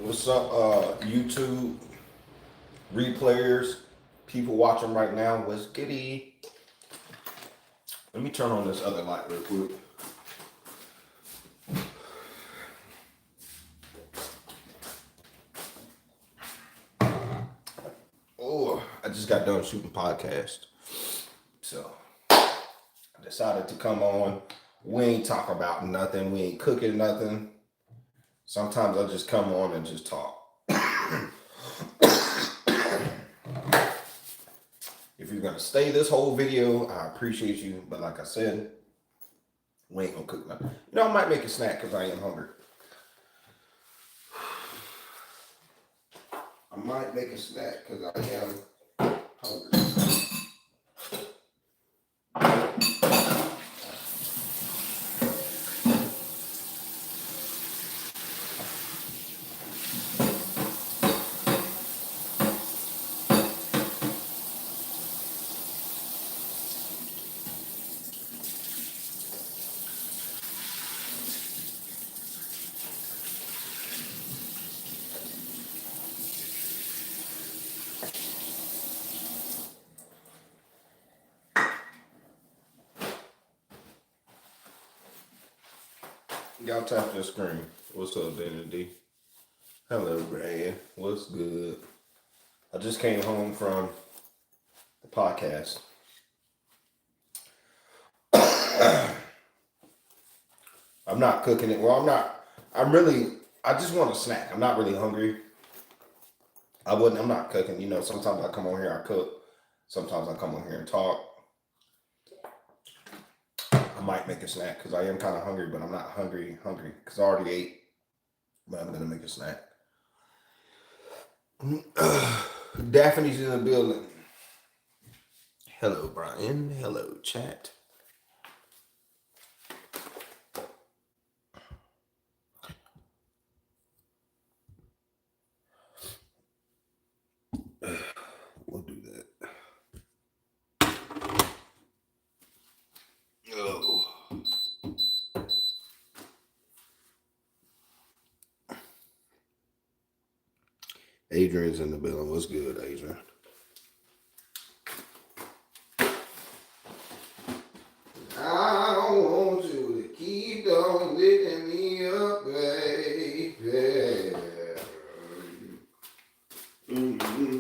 What's up, YouTube replayers, people watching right now? What's goody? Let me turn on this other light real quick. Oh, I just got done shooting podcast, so I decided to come on. We ain't talk about nothing. We ain't cooking nothing. Sometimes I just come on and just talk. If you're gonna stay this whole video, I appreciate you. But like I said, we ain't gonna cook nothing. You know, I might make a snack because I am hungry. I might make a snack because I am hungry. Y'all tap the screen. What's up, Danny D? Hello, Brad. What's good? I just came home from the podcast. I'm not cooking it. Well, I'm not. I just want a snack. I'm not really hungry. I'm not cooking. You know, sometimes I come on here, I cook. Sometimes I come on here and talk. I might make a snack because I am kind of hungry, but I'm not hungry because I already ate. But I'm going to make a snack. Daphne's in the building. Hello, Brian. Hello, chat. We'll do that. Oh. Adrian's in the building. What's good, Adrian? I don't want you to keep on licking me up, baby. Mm-hmm.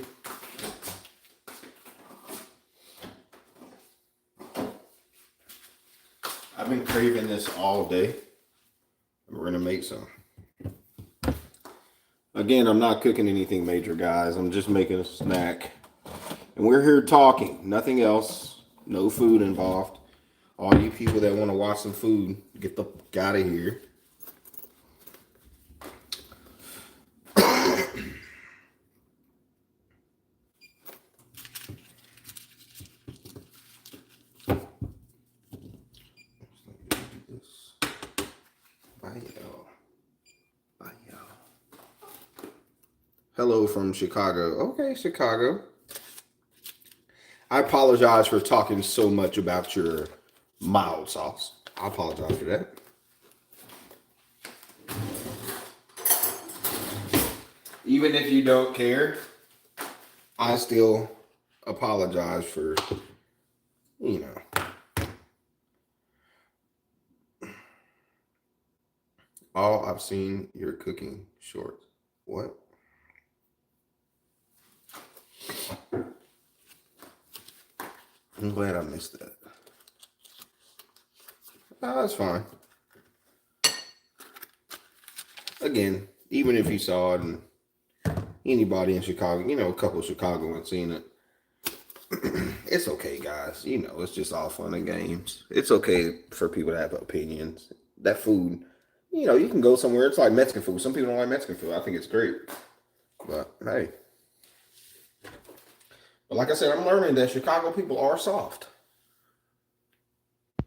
I've been craving this all day. We're gonna make some. Again, I'm not cooking anything major, guys. I'm just making a snack. And we're here talking. Nothing else. No food involved. All you people that want to watch some food, get the fuck out of here. Bye, y'all. Bye, y'all. Hello from Chicago. Okay, Chicago. I apologize for talking so much about your mild sauce. I apologize for that. Even if you don't care, I still apologize for, you know. All I've seen your cooking shorts. What? I'm glad I missed that. Oh, that's fine. Again, even if you saw it and anybody in Chicago, you know, a couple of Chicagoans seen it, it's okay, guys. You know, it's just all fun and games. It's okay for people to have opinions. That food, you know, you can go somewhere. It's like Mexican food. Some people don't like Mexican food. I think it's great. But, hey. But like I said, I'm learning that Chicago people are soft.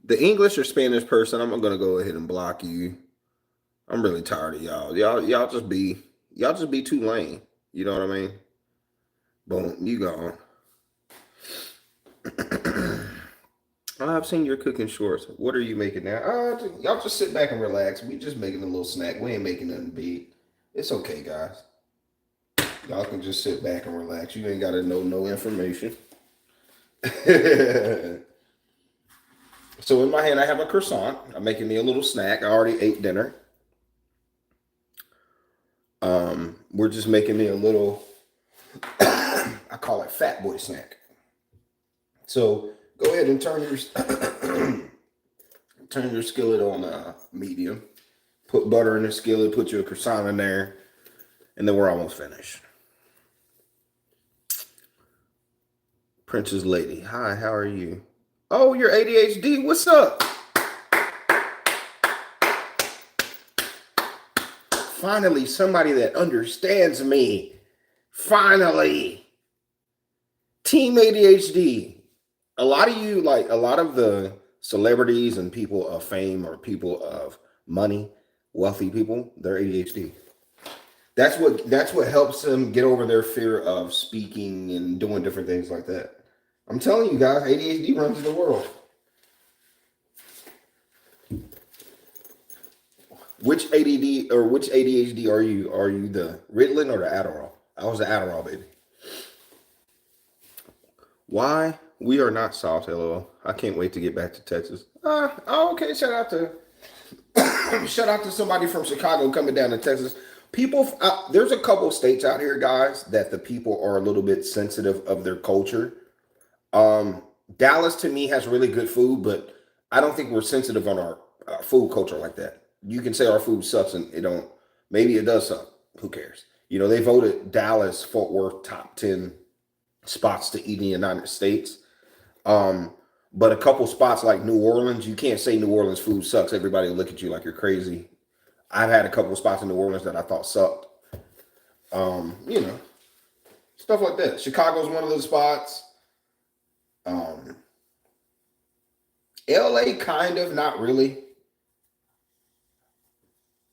The English or Spanish person, I'm going to go ahead and block you. I'm really tired of y'all. Y'all just be too lame. You know what I mean? Boom, you gone. I've seen your cooking shorts. What are you making now? Y'all just sit back and relax. We just making a little snack. We ain't making nothing big. It's okay, guys. Y'all can just sit back and relax. You ain't got to know no information. So in my hand, I have a croissant. I'm making me a little snack. I already ate dinner. We're just making me a little, I call it fat boy snack. So go ahead and turn your turn your skillet on medium. Put butter in the skillet. Put your croissant in there, and then we're almost finished. Princess Lady, hi, how are you? Oh, you're ADHD. What's up? Finally, somebody that understands me. Finally, Team ADHD. A lot of you, like a lot of the celebrities and people of fame or people of money, wealthy people, they're ADHD. That's what helps them get over their fear of speaking and doing different things like that. I'm telling you guys, ADHD runs the world. Which ADD or which ADHD are you? Are you the Ritalin or the Adderall? I was the Adderall baby. Why we are not soft, LOL. I can't wait to get back to Texas. Okay. Shout out to somebody from Chicago coming down to Texas. People, there's a couple states out here, guys, that the people are a little bit sensitive of their culture. Dallas to me has really good food, but I don't think we're sensitive on our food culture like that. You can say our food sucks and it don't. Maybe it does suck. Who cares? You know, they voted Dallas, Fort Worth top 10 spots to eat in the United States. But a couple spots like New Orleans, you can't say New Orleans food sucks. Everybody will look at you like you're crazy. I've had a couple spots in New Orleans that I thought sucked. You know, stuff like that. Chicago's one of those spots. LA kind of, not really.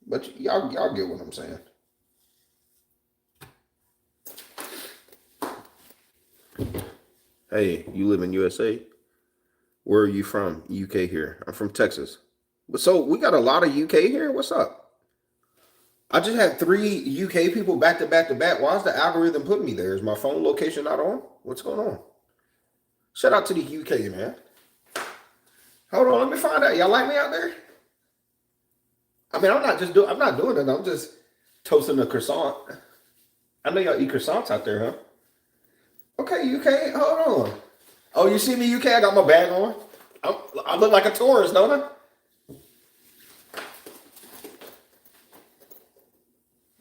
But y'all get what I'm saying. Hey, you live in USA? Where are you from? UK here. I'm from Texas. So we got a lot of UK here. What's up? I just had 3 UK people back to back to back. Why is the algorithm putting me there? Is my phone location not on? What's going on? Shout out to the UK, man. Hold on, let me find out. Y'all like me out there? I mean, I'm not doing it. I'm just toasting a croissant. I know y'all eat croissants out there, huh? Okay, UK, hold on. Oh, you see me, UK? I got my bag on. I look like a tourist, don't I?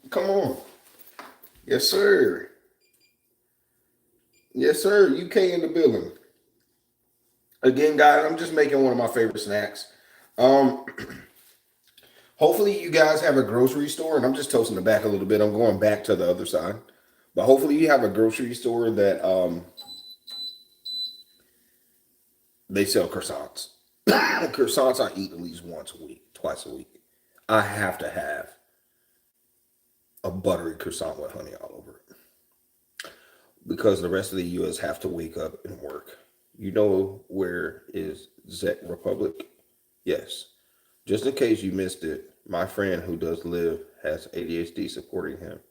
Come on. Yes, sir. Yes, sir. UK in the building. Again, guys, I'm just making one of my favorite snacks. Hopefully you guys have a grocery store, and I'm just toasting the back a little bit. I'm going back to the other side. But hopefully you have a grocery store that they sell croissants. Croissants I eat at least once a week, twice a week. I have to have a buttery croissant with honey all over it. Because the rest of the US have to wake up and work. You know where is Czech Republic? Yes. Just in case you missed it, my friend who does live has ADHD supporting him.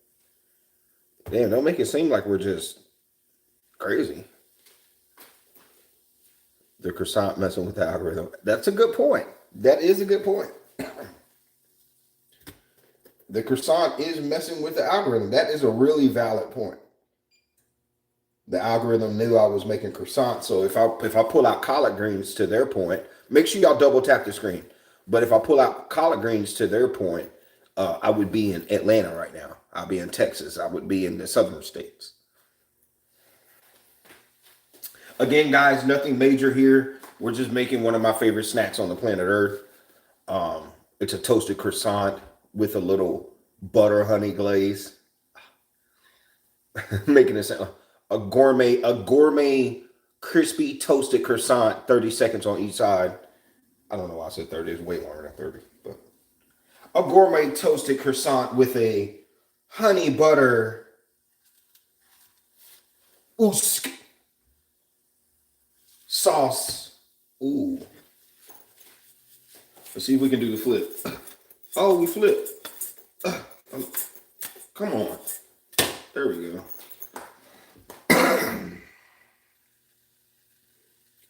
Damn, don't make it seem like we're just crazy. The croissant messing with the algorithm. That's a good point. That is a good point. The croissant is messing with the algorithm. That is a really valid point. The algorithm knew I was making croissants. So if I pull out collard greens to their point, make sure y'all double tap the screen. But if I pull out collard greens to their point, I would be in Atlanta right now. I'll be in Texas. I would be in the southern states. Again, guys, nothing major here. We're just making one of my favorite snacks on the planet Earth. It's a toasted croissant with a little butter honey glaze. Making it sound a gourmet crispy toasted croissant, 30 seconds on each side. I don't know why I said 30. It's way longer than 30. But a gourmet toasted croissant with a honey butter oosk sauce. Ooh. Let's see if we can do the flip. Oh, we flip. Come on. There we go.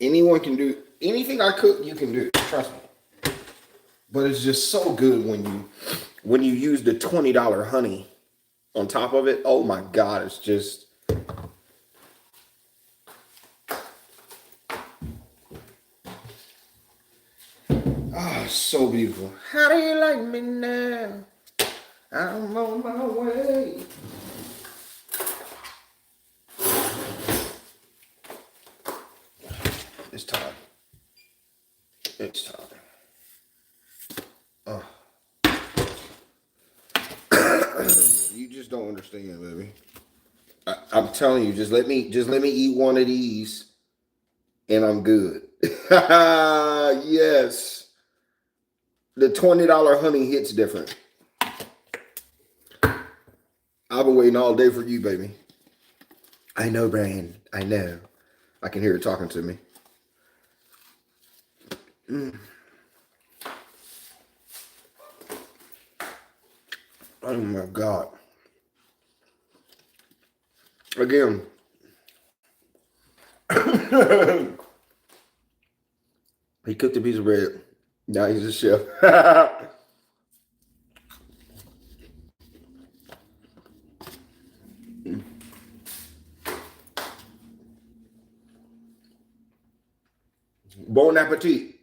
Anyone can do anything I cook, you can do. Trust me. But it's just so good when you use the $20 honey on top of it. Oh my God, it's just so beautiful. How do you like me now? I'm on my way. It's time. It's time. You just don't understand, baby. I'm telling you, just let me eat one of these, and I'm good. Yes, the $20 honey hits different. I've been waiting all day for you, baby. I know, Brian. I know. I can hear it talking to me. Oh my God. Again. He cooked a piece of bread. Now he's a chef. Bon appetit.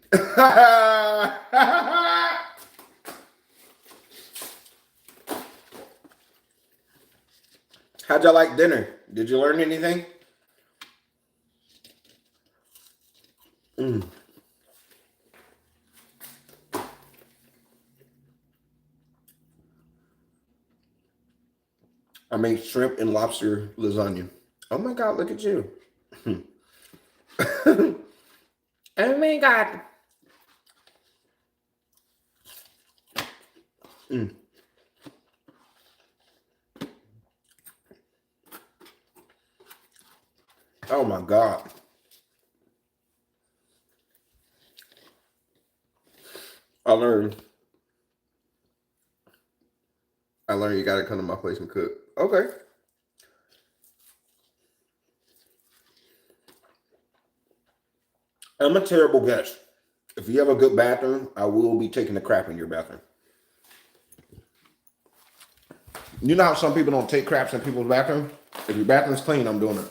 How'd y'all like dinner? Did you learn anything? I made shrimp and lobster lasagna. Oh my God, look at you. Oh my God. Oh my God. I learned you gotta come to my place and cook. Okay. I'm a terrible guest. If you have a good bathroom, I will be taking a crap in your bathroom. You know how some people don't take craps in people's bathroom? If your bathroom's clean, I'm doing it.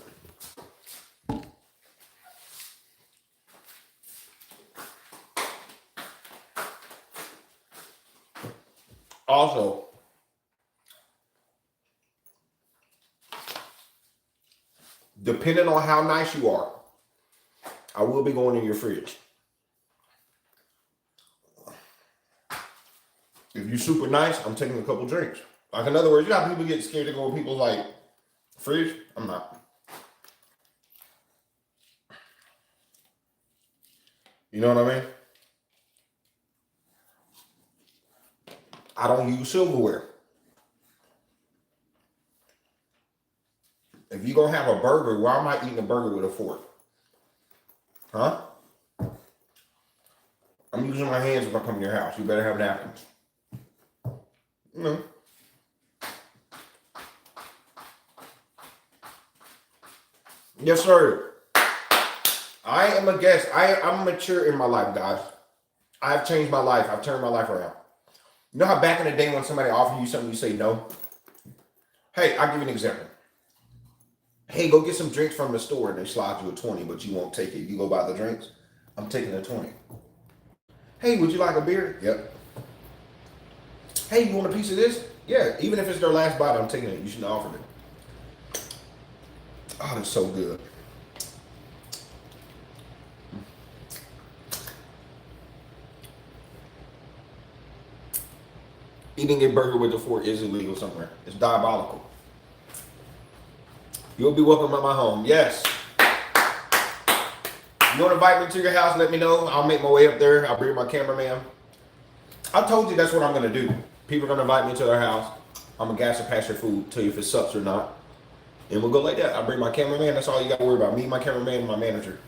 Also, depending on how nice you are, I will be going in your fridge. If you're super nice, I'm taking a couple drinks. Like, in other words, you know how people get scared to go in people's, like, fridge? I'm not. You know what I mean? I don't use silverware. If you're going to have a burger, why am I eating a burger with a fork? Huh? I'm using my hands if I come to your house. You better have napkins. No. Yes, sir. I am a guest. I'm mature in my life, guys. I've changed my life. I've turned my life around. You know how back in the day when somebody offered you something, you say no? Hey, I'll give you an example. Hey, go get some drinks from the store, and they slide you a 20, but you won't take it. You go buy the drinks. I'm taking a 20. Hey, would you like a beer? Yep. Hey, you want a piece of this? Yeah, even if it's their last bite, I'm taking it. You shouldn't have offered it. Oh, that's so good. Eating a burger with a fork is illegal somewhere. It's diabolical. You'll be welcome at my home. Yes. You want to invite me to your house? Let me know. I'll make my way up there. I'll bring my cameraman. I told you that's what I'm going to do. People are going to invite me to their house. I'm going to gas or pass your food, tell you if it sucks or not. And we'll go like that. I'll bring my cameraman. That's all you got to worry about. Me, my cameraman, and my manager.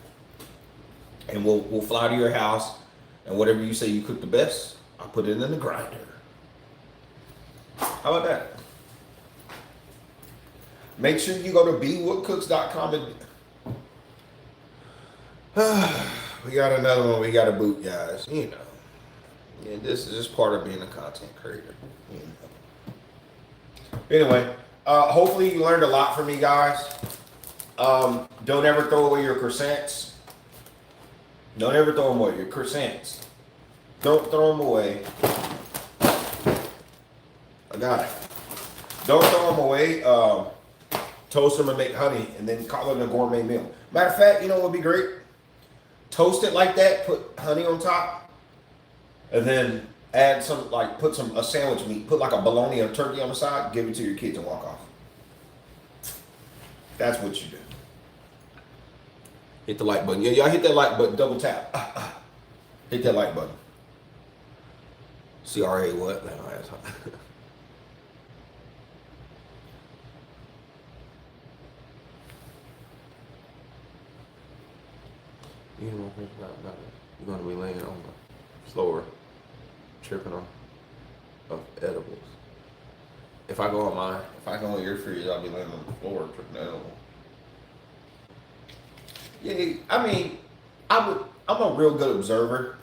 And we'll fly to your house. And whatever you say you cook the best, I'll put it in the grinder. How about that? Make sure you go to bwoodcooks.com and we got another one we got to boot, guys. You know, yeah, this is just part of being a content creator. You know. Anyway, hopefully you learned a lot from me, guys. Don't ever throw away your croissants. Don't ever throw them away. Your croissants. Don't throw them away. I got it. Don't throw them away. Toast them and make honey, and then call it a gourmet meal. Matter of fact, you know what would be great? Toast it like that. Put honey on top, and then add some, like, put a sandwich meat. Put like a bologna or turkey on the side. Give it to your kids and walk off. That's what you do. Hit the like button. Yeah, y'all hit that like button. Double tap. Hit that like button. CRA what? No, that's hot. You're going to be laying on the floor, tripping on of edibles. If I go on your freeze, I'll be laying on the floor tripping on edibles. Yeah, I mean, I'm a real good observer.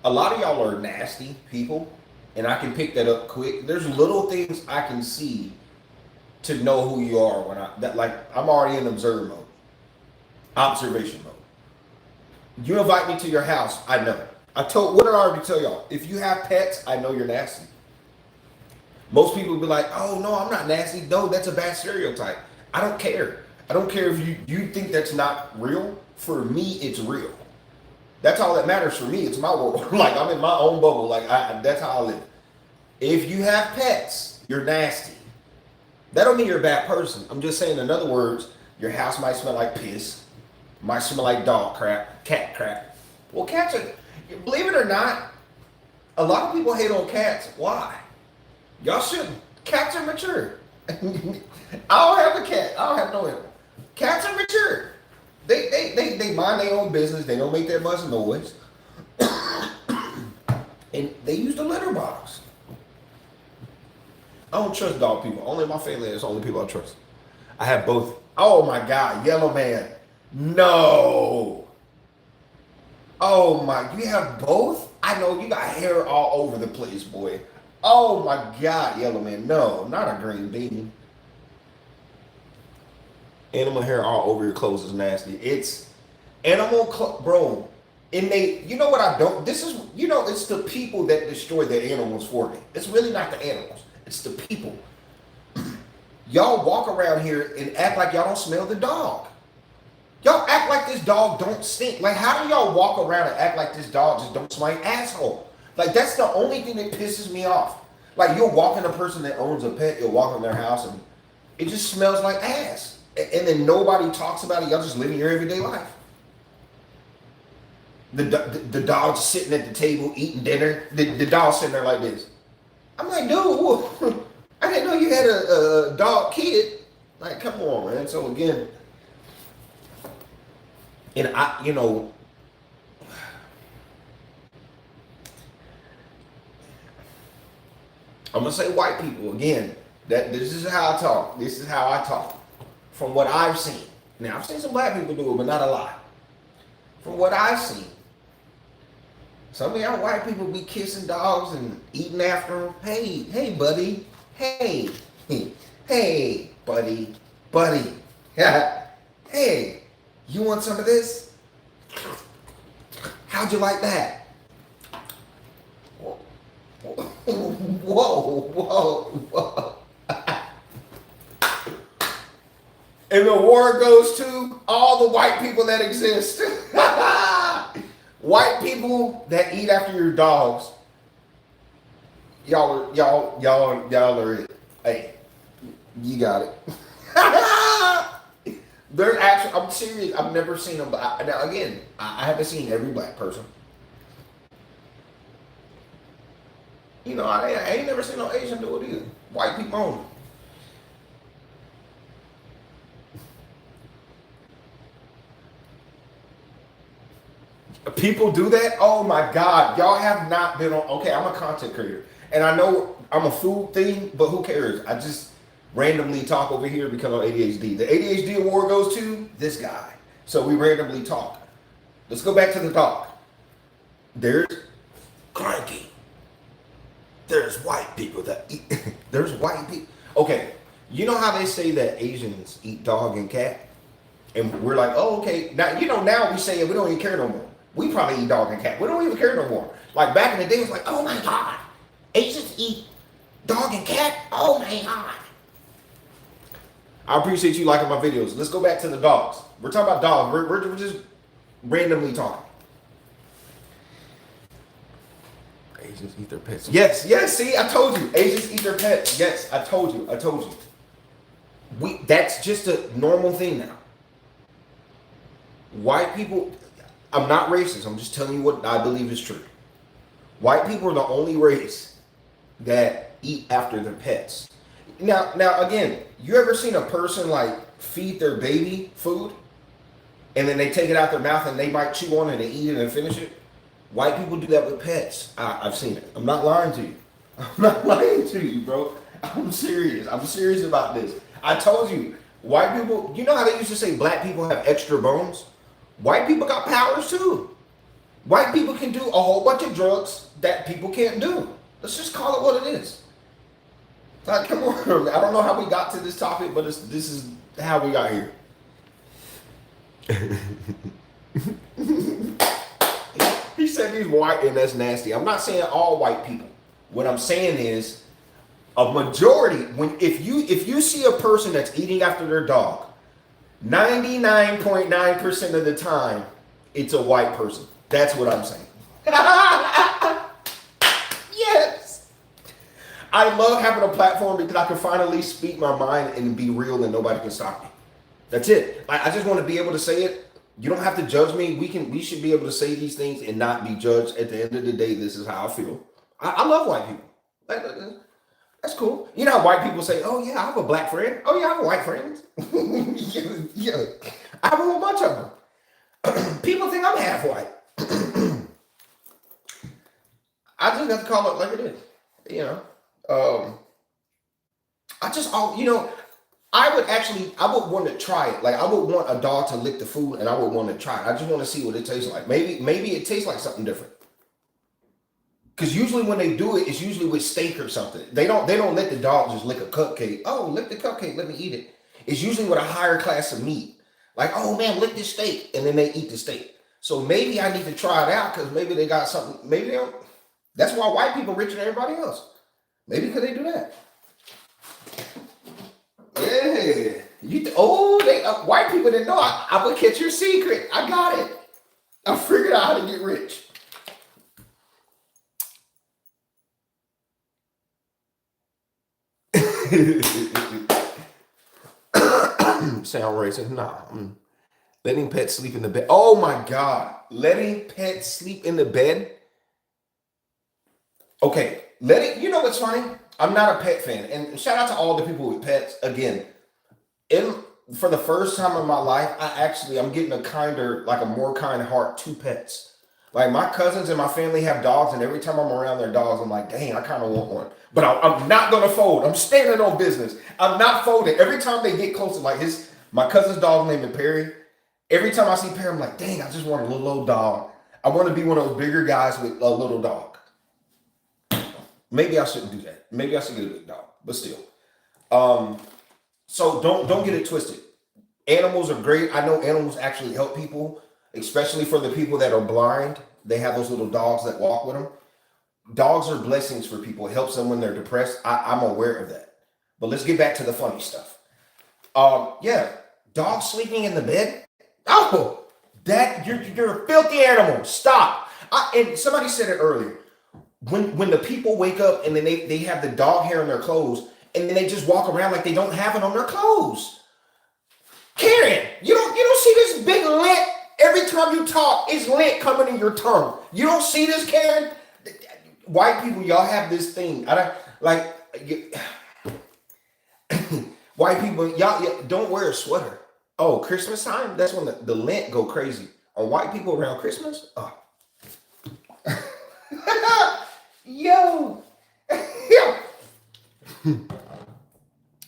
A lot of y'all are nasty people, and I can pick that up quick. There's little things I can see to know who you are when I'm already in observation mode. You invite me to your house, I know. What did I already tell y'all? If you have pets, I know you're nasty. Most people will be like, oh no, I'm not nasty. No, that's a bad stereotype. I don't care. I don't care if you think that's not real. For me, it's real. That's all that matters for me. It's my world. Like, I'm in my own bubble. Like, that's how I live. If you have pets, you're nasty. That don't mean you're a bad person. I'm just saying, in other words, your house might smell like piss. Might smell like dog crap, cat crap. Well, cats are, believe it or not, a lot of people hate on cats. Why? Y'all shouldn't. Cats are mature. I don't have a cat. I don't have no animal. Cats are mature. They mind their own business. They don't make that much noise. And they use the litter box. I don't trust dog people. Only my family is the only people I trust. I have both. Oh my God, yellow man. No. Oh my, you have both? I know you got hair all over the place, boy. Oh my God, yellow man. No, not a green bean. Animal hair all over your clothes is nasty. It's bro. And you know what I don't, it's the people that destroy the animals for me. It's really not the animals. It's the people. Y'all walk around here and act like y'all don't smell the dog. Y'all act like this dog don't stink. Like, how do y'all walk around and act like this dog just don't smell like asshole? Like, that's the only thing that pisses me off. Like, you'll walk in a person that owns a pet, you'll walk in their house and it just smells like ass. And then nobody talks about it. Y'all just living your everyday life. The dog's sitting at the table eating dinner. The dog's sitting there like this. I'm like, dude, I didn't know you had a dog kid. Like, come on, man. So again, and I'm gonna say white people again. This is how I talk. This is how I talk. From what I've seen. Now, I've seen some black people do it, but not a lot. From what I've seen, some of y'all white people be kissing dogs and eating after them. Hey, buddy. Hey, buddy. Hey, you want some of this? How'd you like that? Whoa. And the war goes to all the white people that exist. White people that eat after your dogs. Y'all are it. Hey, you got it. They're actually, I'm serious. I've never seen them. Now again, I haven't seen every black person. I ain't never seen no Asian do it either. White people only. People do that? Oh my God. Y'all have not been on. Okay, I'm a content creator. And I know I'm a food thing, but who cares? randomly talk over here because of ADHD. The ADHD award goes to this guy. So we randomly talk. Let's go back to the dog. There's cranky. There's white people that eat. There's white people. Okay, you know how they say that Asians eat dog and cat? And we're like, oh, okay. Now, now we say we don't even care no more. We probably eat dog and cat. We don't even care no more. Like back in the day, it was like, oh my God, Asians eat dog and cat? Oh my God. I appreciate you liking my videos. Let's go back to the dogs. We're talking about dogs. We're just randomly talking. Asians eat their pets. Yes, see, I told you. Asians eat their pets. Yes, I told you. That's just a normal thing now. White people, I'm not racist. I'm just telling you what I believe is true. White people are the only race that eat after their pets. Now again, you ever seen a person like feed their baby food and then they take it out their mouth and they might chew on it and eat it and finish it? White people do that with pets. I've seen it. I'm not lying to you. I'm not lying to you, bro. I'm serious. I'm serious about this. I told you, white people, you know how they used to say black people have extra bones? White people got powers too. White people can do a whole bunch of drugs that people can't do. Let's just call it what it is. Like, come on. I don't know how we got to this topic, but this is how we got here. He said he's white and that's nasty. I'm not saying all white people. What I'm saying is a majority, if you see a person that's eating after their dog, 99.9% of the time, it's a white person. That's what I'm saying. Yes. I love having a platform because I can finally speak my mind and be real and nobody can stop me. That's it. I just want to be able to say it. You don't have to judge me. We should be able to say these things and not be judged. At the end of the day, this is how I feel. I love white people. That's cool. You know how white people say, oh yeah, I have a black friend. Oh yeah, I have a white friend. yeah. I have a whole bunch of them. People think I'm half white. I just have to call it like it is. I would want to try it. Like I would want a dog to lick the food and I would want to try it. I just want to see what it tastes like. Maybe it tastes like something different. Because usually when they do it, it's usually with steak or something. They don't let the dog just lick a cupcake. Oh, lick the cupcake, let me eat it. It's usually with a higher class of meat. Like, oh man, lick this steak. And then they eat the steak. So maybe I need to try it out because maybe they got something. Maybe they don't. That's why white people are richer than everybody else. Maybe because they do that. Yeah. White people didn't know. I would catch your secret. I got it. I figured out how to get rich. Sound racist? Nah. Letting pets sleep in the bed. Oh my God. Letting pets sleep in the bed? Okay. You know what's funny? I'm not a pet fan. And shout out to all the people with pets. Again, for the first time in my life, I'm getting a more kind heart to pets. Like my cousins and my family have dogs, and every time I'm around their dogs, I'm like, dang, I kind of want one. But I'm not gonna fold. I'm standing on business. I'm not folding. Every time they get closer, like my cousin's dog named Perry. Every time I see Perry, I'm like, dang, I just want a little old dog. I want to be one of those bigger guys with a little dog. Maybe I shouldn't do that. Maybe I should get a big dog, but still. So don't get it twisted. Animals are great. I know animals actually help people, especially for the people that are blind. They have those little dogs that walk with them. Dogs are blessings for people. It helps them when they're depressed. I'm aware of that. But let's get back to the funny stuff. Dogs sleeping in the bed. Oh, that you're a filthy animal. Stop. And somebody said it earlier. When the people wake up and then they have the dog hair on their clothes and then they just walk around like they don't have it on their clothes. Karen, you don't see this big lint every time you talk. It's lint coming in your tongue. You don't see this, Karen? White people, y'all have this thing. White people, y'all don't wear a sweater. Oh, Christmas time? That's when the lint go crazy. On white people around Christmas? Oh. Yo.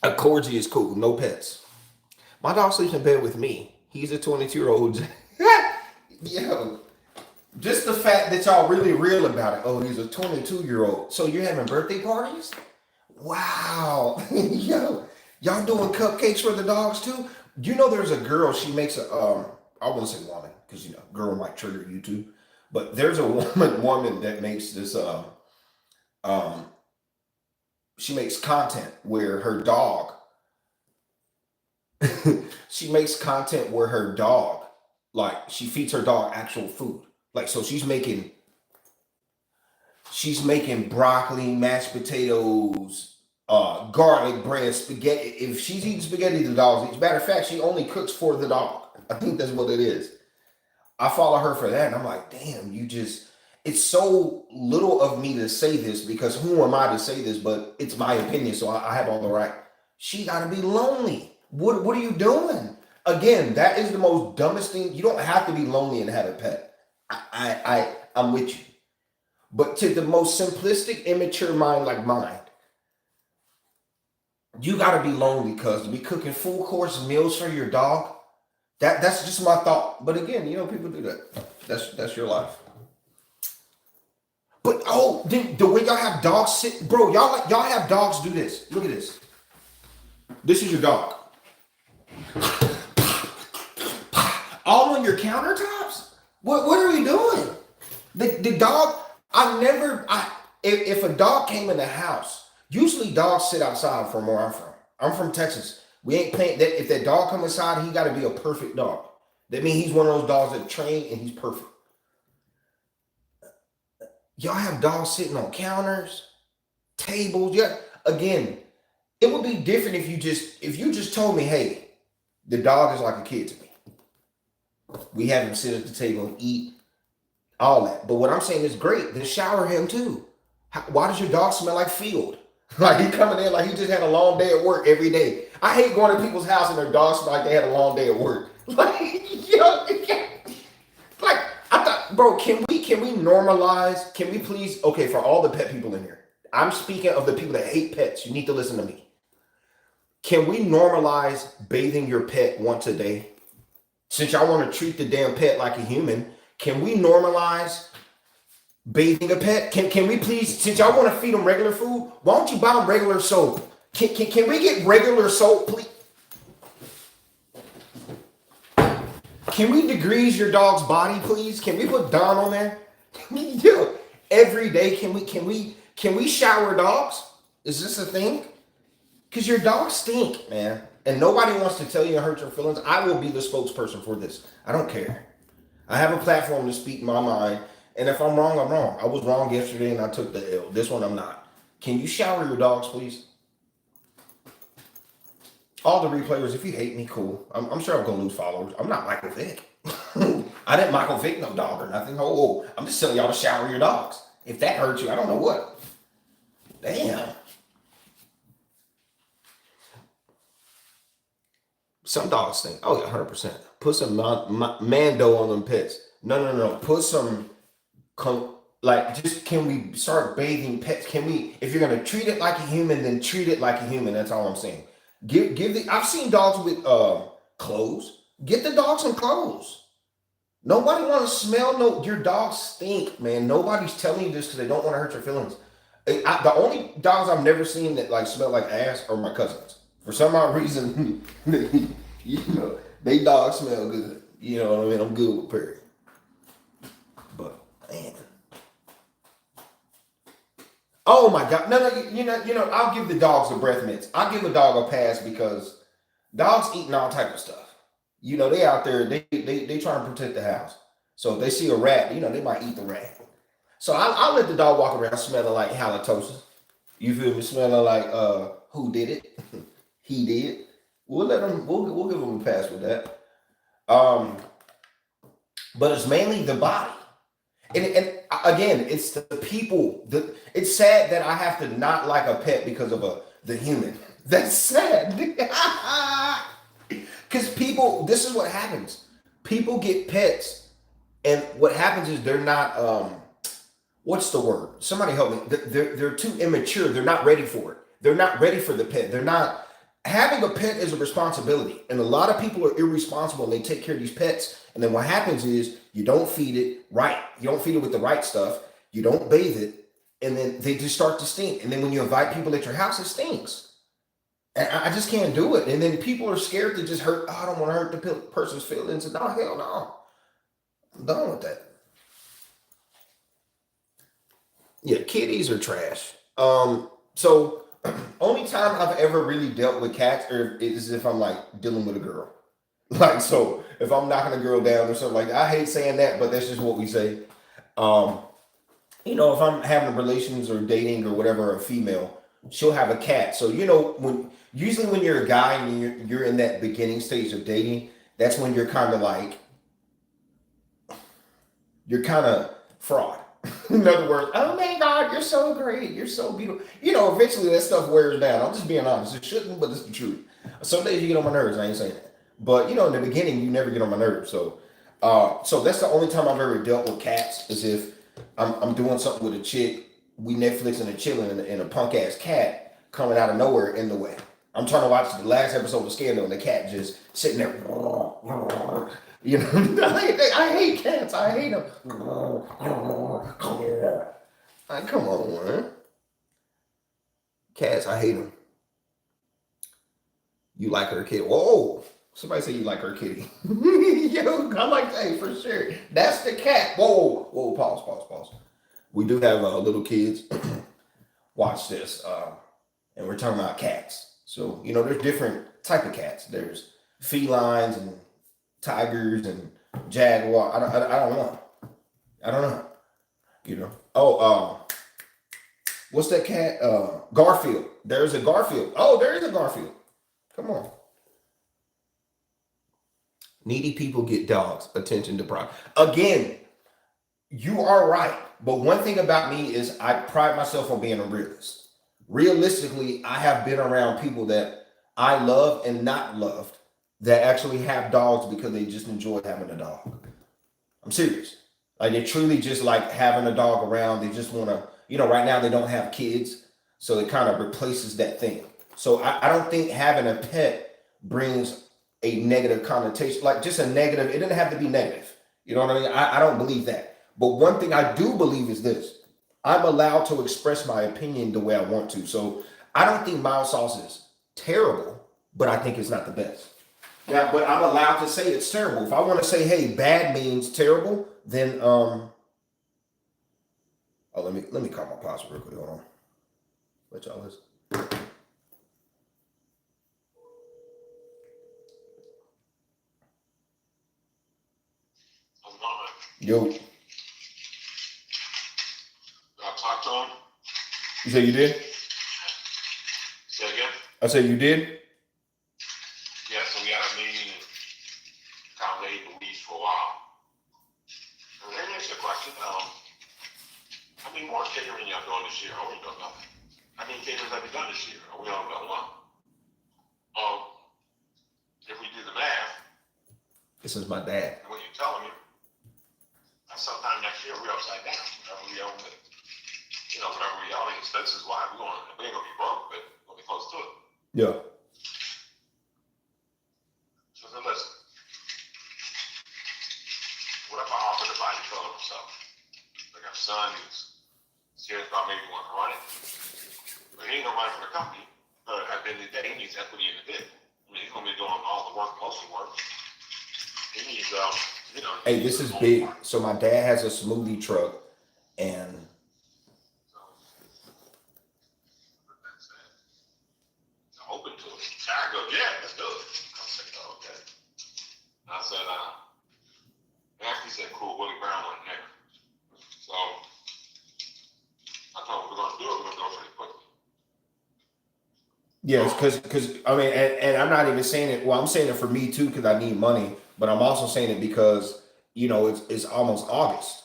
A corgi is cool. No pets. My dog sleeps in bed with me. He's a 22-year-old. Yo, just the fact that y'all really real about it. Oh, he's a 22-year-old. So you're having birthday parties? Wow. Yo, y'all doing cupcakes for the dogs too? You know, there's a girl, she makes a I wouldn't say woman, because girl might trigger you too. But there's a woman that makes this um she makes content where her dog she makes content where her dog, like, she feeds her dog actual food. Like, so she's making broccoli, mashed potatoes, garlic bread, spaghetti. If she's eating spaghetti, the dog's eating. Matter of fact, she only cooks for the dog. I think that's what it is. I follow her for that, and I'm like, damn, it's so little of me to say this, because who am I to say this? But it's my opinion, so I have all the right. She gotta be lonely. What are you doing? Again, that is the most dumbest thing. You don't have to be lonely and have a pet. I'm with you. But to the most simplistic, immature mind like mine, you gotta be lonely, because to be cooking full course meals for your dog, that's just my thought. But again, people do that. That's your life. But the way y'all have dogs sit, bro, y'all have dogs do this. Look at this. This is your dog. All on your countertops? What are we doing? The dog, if a dog came in the house, usually dogs sit outside from where I'm from. I'm from Texas. We ain't playing that. If that dog come inside, he got to be a perfect dog. That means he's one of those dogs that train and he's perfect. Y'all have dogs sitting on counters, tables. Yeah. Again, it would be different if you just told me, hey, the dog is like a kid to me. We have him sit at the table and eat, all that. But what I'm saying is great. Then shower him too. Why does your dog smell like field? Like he coming in like he just had a long day at work every day. I hate going to people's house and their dogs smell like they had a long day at work. Like, like I thought, bro, can we normalize? Can we please? Okay, for all the pet people in here, I'm speaking of the people that hate pets. You need to listen to me. Can we normalize bathing your pet once a day? Since y'all want to treat the damn pet like a human, can we normalize bathing a pet? Can we please, since y'all want to feed them regular food, why don't you buy them regular soap? Can we get regular soap, please? Can we degrease your dog's body, please? Can we put Dawn on there? Yo, every day, can we shower dogs? Is this a thing? Because your dogs stink, man. And nobody wants to tell you and hurt your feelings. I will be the spokesperson for this. I don't care. I have a platform to speak my mind. And if I'm wrong, I'm wrong. I was wrong yesterday and I took the L. This one I'm not. Can you shower your dogs, please? All the replayers, if you hate me, cool. I'm sure I'm going to lose followers. I'm not Michael Vick. I didn't Michael Vick no dog or nothing. Oh, I'm just telling y'all to shower your dogs. If that hurts you, I don't know what. Damn. Some dogs stink. Oh, yeah, 100%. Put some Mando on them pets. No. Put some, can we start bathing pets? Can we, if you're going to treat it like a human, then treat it like a human. That's all I'm saying. I've seen dogs with clothes. Get the dog some clothes. Nobody want to smell your dogs stink, man. Nobody's telling you this because they don't want to hurt your feelings. The only dogs I've never seen that smell like ass are my cousins. For some odd reason, they dogs smell good. You know what I mean? I'm good with Perry. But man, oh my God, no. I'll give the dogs the breath mints. I'll give a dog a pass because dogs eating all type of stuff. They out there. They trying to protect the house. So if they see a rat, they might eat the rat. So I'll let the dog walk around smelling like halitosis. You feel me? Smelling like who did it? He did. We'll let him. We'll give him a pass with that. But it's mainly the body, and again, it's the people. It's sad that I have to not like a pet because of the human. That's sad. Because people, this is what happens. People get pets, and what happens is they're not. What's the word? Somebody help me. They're too immature. They're not ready for it. They're not ready for the pet. They're not. having a pet is a responsibility, and a lot of people are irresponsible and they take care of these pets, and then what happens is you don't feed it right, you don't feed it with the right stuff, you don't bathe it, and then they just start to stink, and then when you invite people at your house, it stinks. And I just can't do it, and then people are scared to just hurt. Oh, I don't want to hurt the person's feelings. No, hell no, I'm done with that. Yeah, kitties are trash. So only time I've ever really dealt with cats is if I'm like dealing with a girl. Like, so if I'm knocking a girl down or something like that, I hate saying that, but that's just what we say. Um, if I'm having relations or dating or whatever, a female, she'll have a cat. So when you're a guy and you're in that beginning stage of dating, that's when you're kind of like fraud. In other words, oh my God, you're so great, you're so beautiful. Eventually that stuff wears down. I'm just being honest. It shouldn't, but it's the truth. Some days you get on my nerves. I ain't saying that, but in the beginning, you never get on my nerves. So that's the only time I've ever dealt with cats is if I'm doing something with a chick, we Netflixing and chilling, and a punk ass cat coming out of nowhere in the way. I'm trying to watch the last episode of Scandal, and the cat just sitting there. I hate cats. I hate them. Like, come on, man. Cats, I hate them. You like her kitty? Whoa! Somebody say you like her kitty. Yo, I like that, hey, for sure. That's the cat. Whoa, whoa, pause. We do have little kids. Watch this. And we're talking about cats. So, there's different type of cats. There's felines and tigers and jaguar. I don't know. I don't know. Oh, what's that cat? Garfield. There's a Garfield. Oh, there is a Garfield. Come on. Needy people get dogs. Attention deprived. Again, you are right. But one thing about me is I pride myself on being a realist. Realistically, I have been around people that I love and not loved that actually have dogs because they just enjoy having a dog. I'm serious. Like, they truly just like having a dog around. They just want to, right now they don't have kids. So it kind of replaces that thing. So I don't think having a pet brings a negative connotation, like just a negative. It doesn't have to be negative. You know what I mean? I don't believe that. But one thing I do believe is this. I'm allowed to express my opinion the way I want to. So I don't think mild sauce is terrible, but I think it's not the best. Yeah, but I'm allowed to say it's terrible. If I want to say, hey, bad means terrible, then let me call my pops real quick. Hold on. Let y'all listen. Yo. I talked to him. You said you did? Say again? I said you did? Yeah, so we had a meeting and accommodated the weeds for a while. And let me ask you a question. How many more catering y'all doing this year? Or we done nothing? How many caterers have we done this year? Or we only done one? If we do the math. This is my dad. And what you're telling me, sometime next year we're upside down. Whatever we own, whatever we own expenses wise, we ain't gonna be broke, but we'll be close to it. Yeah. So then listen. What if I offer to buy the trailer myself? I got a son who's serious about maybe wanting to run it. But he ain't gonna run it for the company. But at the end of the day, he needs equity in the bid. I mean, he's gonna be doing all the work, most of the work. He needs hey, this is big. So my dad has a smoothie truck, and I'm open to it. Sarah goes, yeah, let's do it. I said, oh, okay. I said, actually said, cool, Willie Brown went there. So I told him we're gonna do it. We're gonna go pretty quickly. Yes, because I mean, and I'm not even saying it. Well, I'm saying it for me too because I need money. But I'm also saying it because, it's almost August.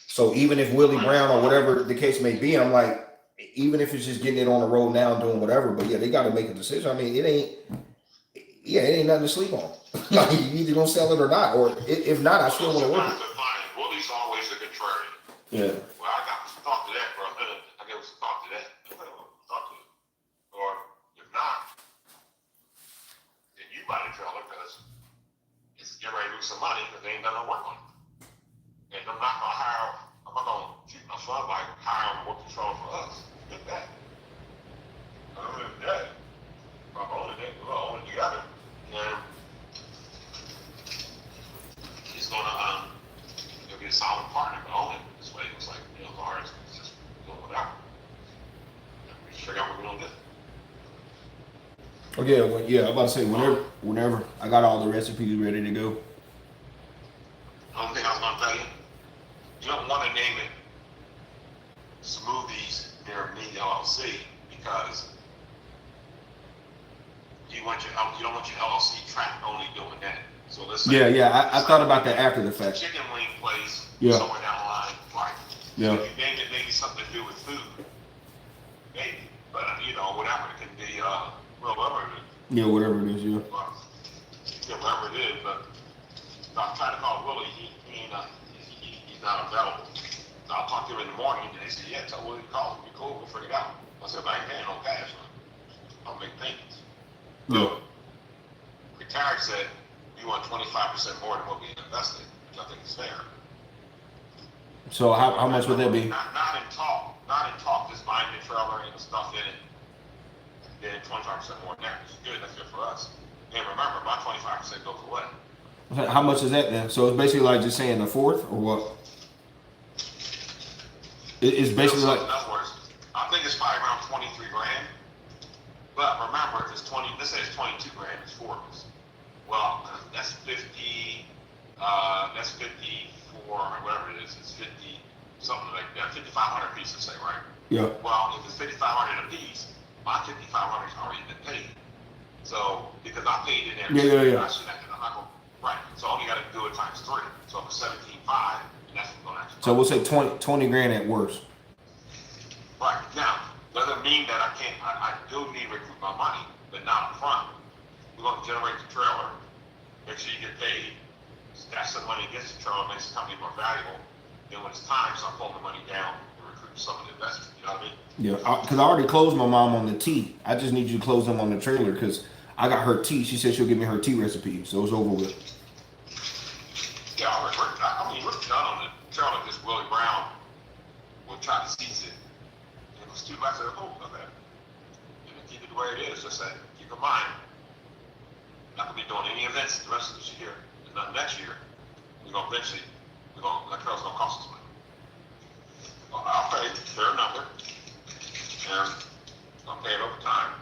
So even if Willie Brown or whatever the case may be, I'm like, even if it's just getting it on the road now and doing whatever, but yeah, they got to make a decision. I mean, it ain't nothing to sleep on. Like, you either gonna sell it or not, or if not, I still want to work it. Willie's always a contrarian. Yeah. Well, I got to talk to that, bro. I got to talk to that. Talk to it. Or if not, the trailer because it's getting ready to lose some money because they ain't done no work on it. And I'm not gonna treat my son like hire him to work the trailer for us. Get that. Other than that, if I'm owning it, we'll own it together. And he's gonna he'll be a solid partner to own it. This way it's like, ours, it's just doing whatever. We just figure out what we're gonna do. Oh yeah, well, yeah. I'm about to say whenever I got all the recipes ready to go. Only thing I was gonna tell you, you don't want to name it Smoothies Near Me LLC because you don't want your LLC track only doing that. So let's say I thought about that after the fact. Chicken wing place Yeah. somewhere down the line, like Yeah. if you named it maybe something to do with food, maybe, but whatever it can be, whatever it is. Yeah, whatever it is. Yeah. Whatever it is, but I'm trying to call Willie. He's not available. So I'll talk to him in the morning, and they say, yeah, tell Willie to call him. Be cool. We'll figure it out. I said, but I ain't paying no cash. I'll make payments. So, Retired said, you want 25% more than what we invested, which I think is fair. So how much would that be? Not in talk. Just buying the trailer and the stuff in it. Then 25% more than that, which is good. That's good for us. And remember, my 25% goes away. How much is that then? So it's basically like just saying a fourth or what? It's basically like. That's worse. I think it's probably around 23 grand. But remember, if it's 20, let's say it's 22 grand, it's 4 of us. Well, that's 50. That's 54 or whatever it is. It's 50 something like that. 5,500 pieces, say, right? Yeah. Well, if it's 5,500 a piece, my 5,500 has already been paid. So because I paid it in there, Yeah. I'm not going. Right. So I only got to do it times 3. So if it's 17.5, and that's what's going to actually. So we'll say 20 grand at worst. Right. Now, doesn't mean that I can't. I do need to recoup my money, but not up front. We're going to generate the trailer. Make sure you get paid. Stash some money against the trailer, makes the company more valuable. Then when it's time, start pulling the money down and recoup some of the investment. You know what I mean? Yeah, because I already closed my mom on the tea. I just need you to close them on the trailer because I got her tea. She said she'll give me her tea recipe, so it's over with. Yeah, we're done on the trailer. Just Willie Brown will try to seize it. And it was too much. I said, oh, okay. Keep it the way it is. Just say, keep in mind, not gonna be doing any events the rest of this year. And not next year. That trail's gonna cost us money. Well, I'll pay fair number, and I'll pay it over time.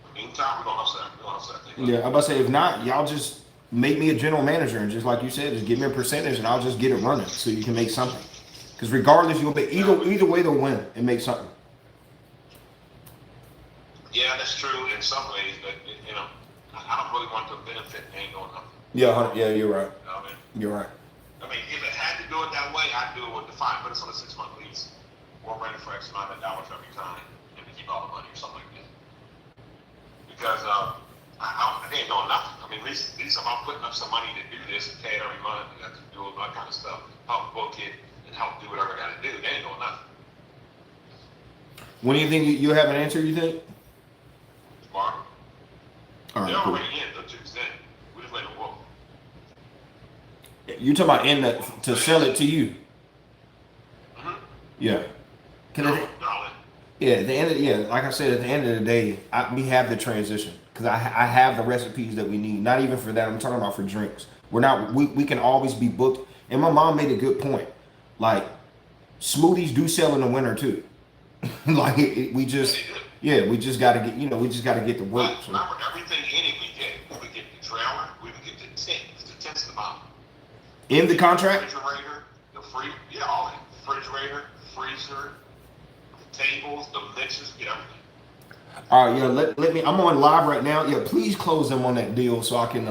In the meantime, we're gonna offset things. Yeah, I'm about to say if not, y'all just make me a general manager and just like you said, just give me a percentage and I'll just get it running so you can make something. Because regardless, you'll be either way they'll win and make something. Yeah, that's true in some ways, but I don't really want to benefit and ain't doing nothing. Yeah, you're right. You know what I mean? You're right. I mean, if it had to do it that way, I'd do it with the fine, but it's on a 6-month lease. We're ready for X amount of dollars every time, and to keep all the money or something like that. Because they ain't doing nothing. I mean, at least I'm putting up some money to do this and pay it every month and to do all that kind of stuff, help book it and help do whatever I got to do. They ain't doing nothing. When do you think you have an answer? You think? Tomorrow. All right. They're Cool. already in. They're 2%. We just waiting to work. You talking about to sell it to you? Mm-hmm. Yeah. They're all in. Yeah, at the end like I said, at the end of the day, we have the transition because I have the recipes that we need. Not even for that, I'm talking about for drinks. We can always be booked. And my mom made a good point. Like smoothies do sell in the winter too. Like we just got to get the work. But remember, everything in it we get the trailer, we would get the tent. The tent's the bottom. In the contract? Refrigerator, all in. Refrigerator, freezer, the tables, the mixers, get everything. All right, yeah. Let me. I'm on live right now. Yeah, please close them on that deal so I can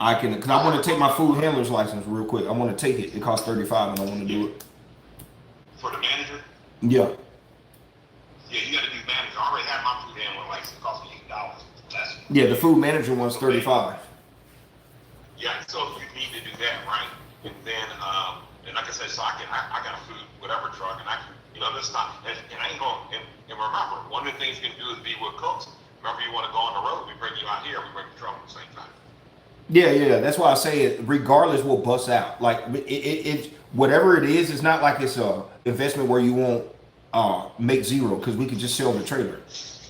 because I want to take my food handler's license real quick. I want to take it. It costs $35, and I want to do it. For the manager? Yeah. Yeah, you got to do manager. I already have my food handler license. It cost me $8. Yeah, the food manager one's $35. Yeah, so you need to do that, right? And then, and like I said, so I got a food whatever truck, and I can, this time, and I ain't going. And remember, one of the things you can do is be with cooks. Remember, you want to go on the road, we bring you out here, we Yeah. That's why I say it. Regardless, will bust out. Like it whatever it is. It's not like it's a investment where you won't make zero because we could just sell the trailer.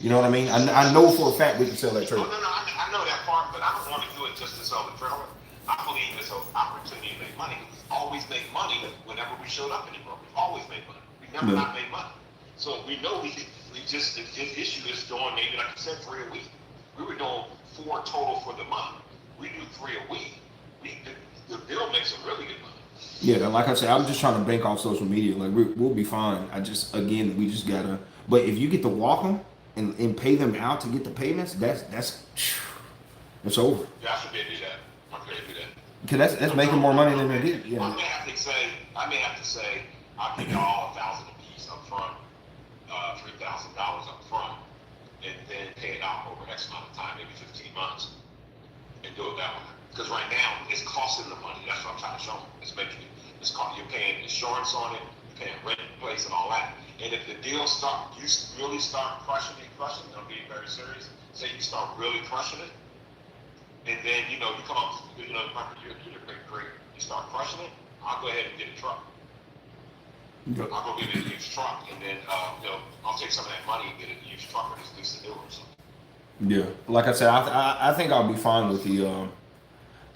You know what I mean? I know for a fact we can sell that Oh trailer. no, no, I know that part, but I don't want to do it just to sell the trailer. I believe it's an opportunity to make money. We always make money whenever we showed up anymore. We always make money. We never Yeah. not made money. So we know we could. We just the issue is doing maybe like you said 3 a week. We were doing 4 total for the month. We do 3 a week. The deal makes some really good money. Yeah, like I said, I'm just trying to bank off social media. Like we'll be fine. I just again, we just gotta. But if you get to walk them and pay them out to get the payments, that's it's over. Yeah, I should be able to do that. I should be able to do that. Cause that's making more money than they did. I Yeah. may have to say, I'll give y'all 1,000 apiece up front, $3,000 up front, and then pay it out over X amount of time, maybe 15 months, and do it that way. Because right now it's costing the money. That's what I'm trying to show them. You're paying insurance on it, you're paying rent in place and all that. And if the deal you really start crushing it, I'm being very serious. Say you start really crushing it, and then you come up, remember you're great. You start crushing it. I'll go ahead and get a truck. Yep. I'll go get a used truck, and then I'll take some of that money and get a used truck or just lease a new or something. Yeah. Like I said, I think I'll be fine with the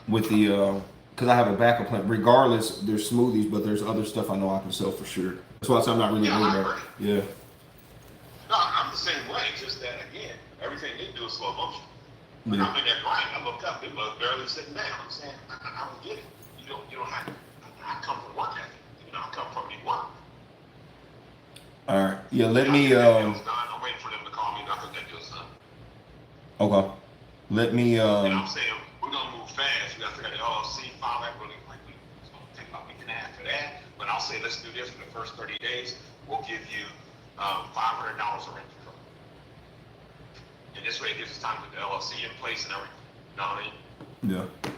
because I have a backup plan. Regardless, there's smoothies, but there's other stuff I know I can sell for sure. That's why I'm not really Yeah, worried I about it. agree. Yeah. No, I'm the same way. It's just that again, everything they do is slow motion. When Yeah. I'm in that grind, I look up, they look barely sitting down. I'm saying, I don't get it. You don't have. I come from work ethic. I come from the work. All right. Yeah. Let me. That deal's done. I'm waiting for them to call me. Nothing that deal's done. Okay. Let me. And I'm saying we're gonna move fast. We got to figure out the LLC, file that really quickly. It's gonna take about a week and a half for that. But I'll say let's do this for the first 30 days. We'll give you $500 a rent control. And this way it gives us time to get the LLC in place and everything. You know what I mean? Yeah.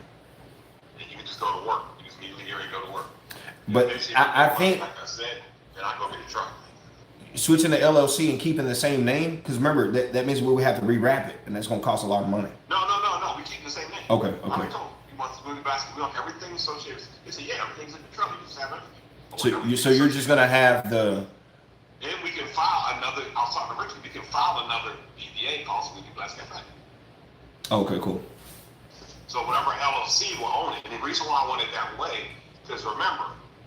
And you can just go to work. You just immediately here and go to work. But I think like I said, then I go get a truck. switching the LLC and keeping the same name, because remember that means we have to rewrap it, and that's gonna cost a lot of money. No. We keep the same name. Okay. I told him. He wants to move the basket. We want everything associated. He said, yeah, everything's in the truck. You just have everything. So you're just gonna have the. Then we can file another. I was talking to Richard. We can file another DBA policy with the Blast Cafe. Okay, cool. So whatever LLC will own it. And the reason why I want it that way, because remember,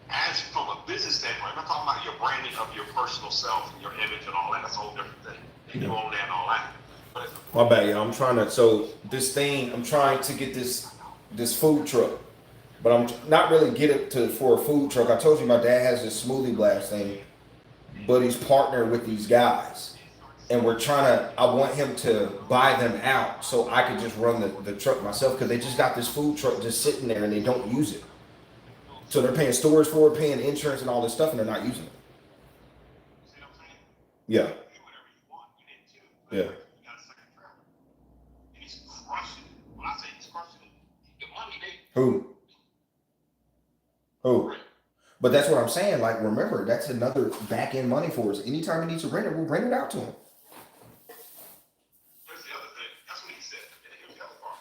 as from a business standpoint, I'm not talking about your branding of your personal self and your image and all that. That's a whole different thing. And you own that and all that. But My bad, y'all. I'm trying to. So I'm trying to get this food truck, but I'm not really get it for a food truck. I told you my dad has this smoothie blast thing, but he's partnered with these guys, and I want him to buy them out so I can just run the truck myself because they just got this food truck just sitting there and they don't use it. So they're paying storage for it, paying insurance and all this stuff, and they're not using it. see what I'm saying? Yeah. You can do whatever you want. You did too. But Yeah. You got a second trailer. And he's crushing it. When I say he's crushing it, the money Who? But that's what I'm saying. Like, remember, that's another back end money for us. Anytime he needs to rent it, we'll rent it out to him. Here's the other thing. That's what he said. And here's the other part.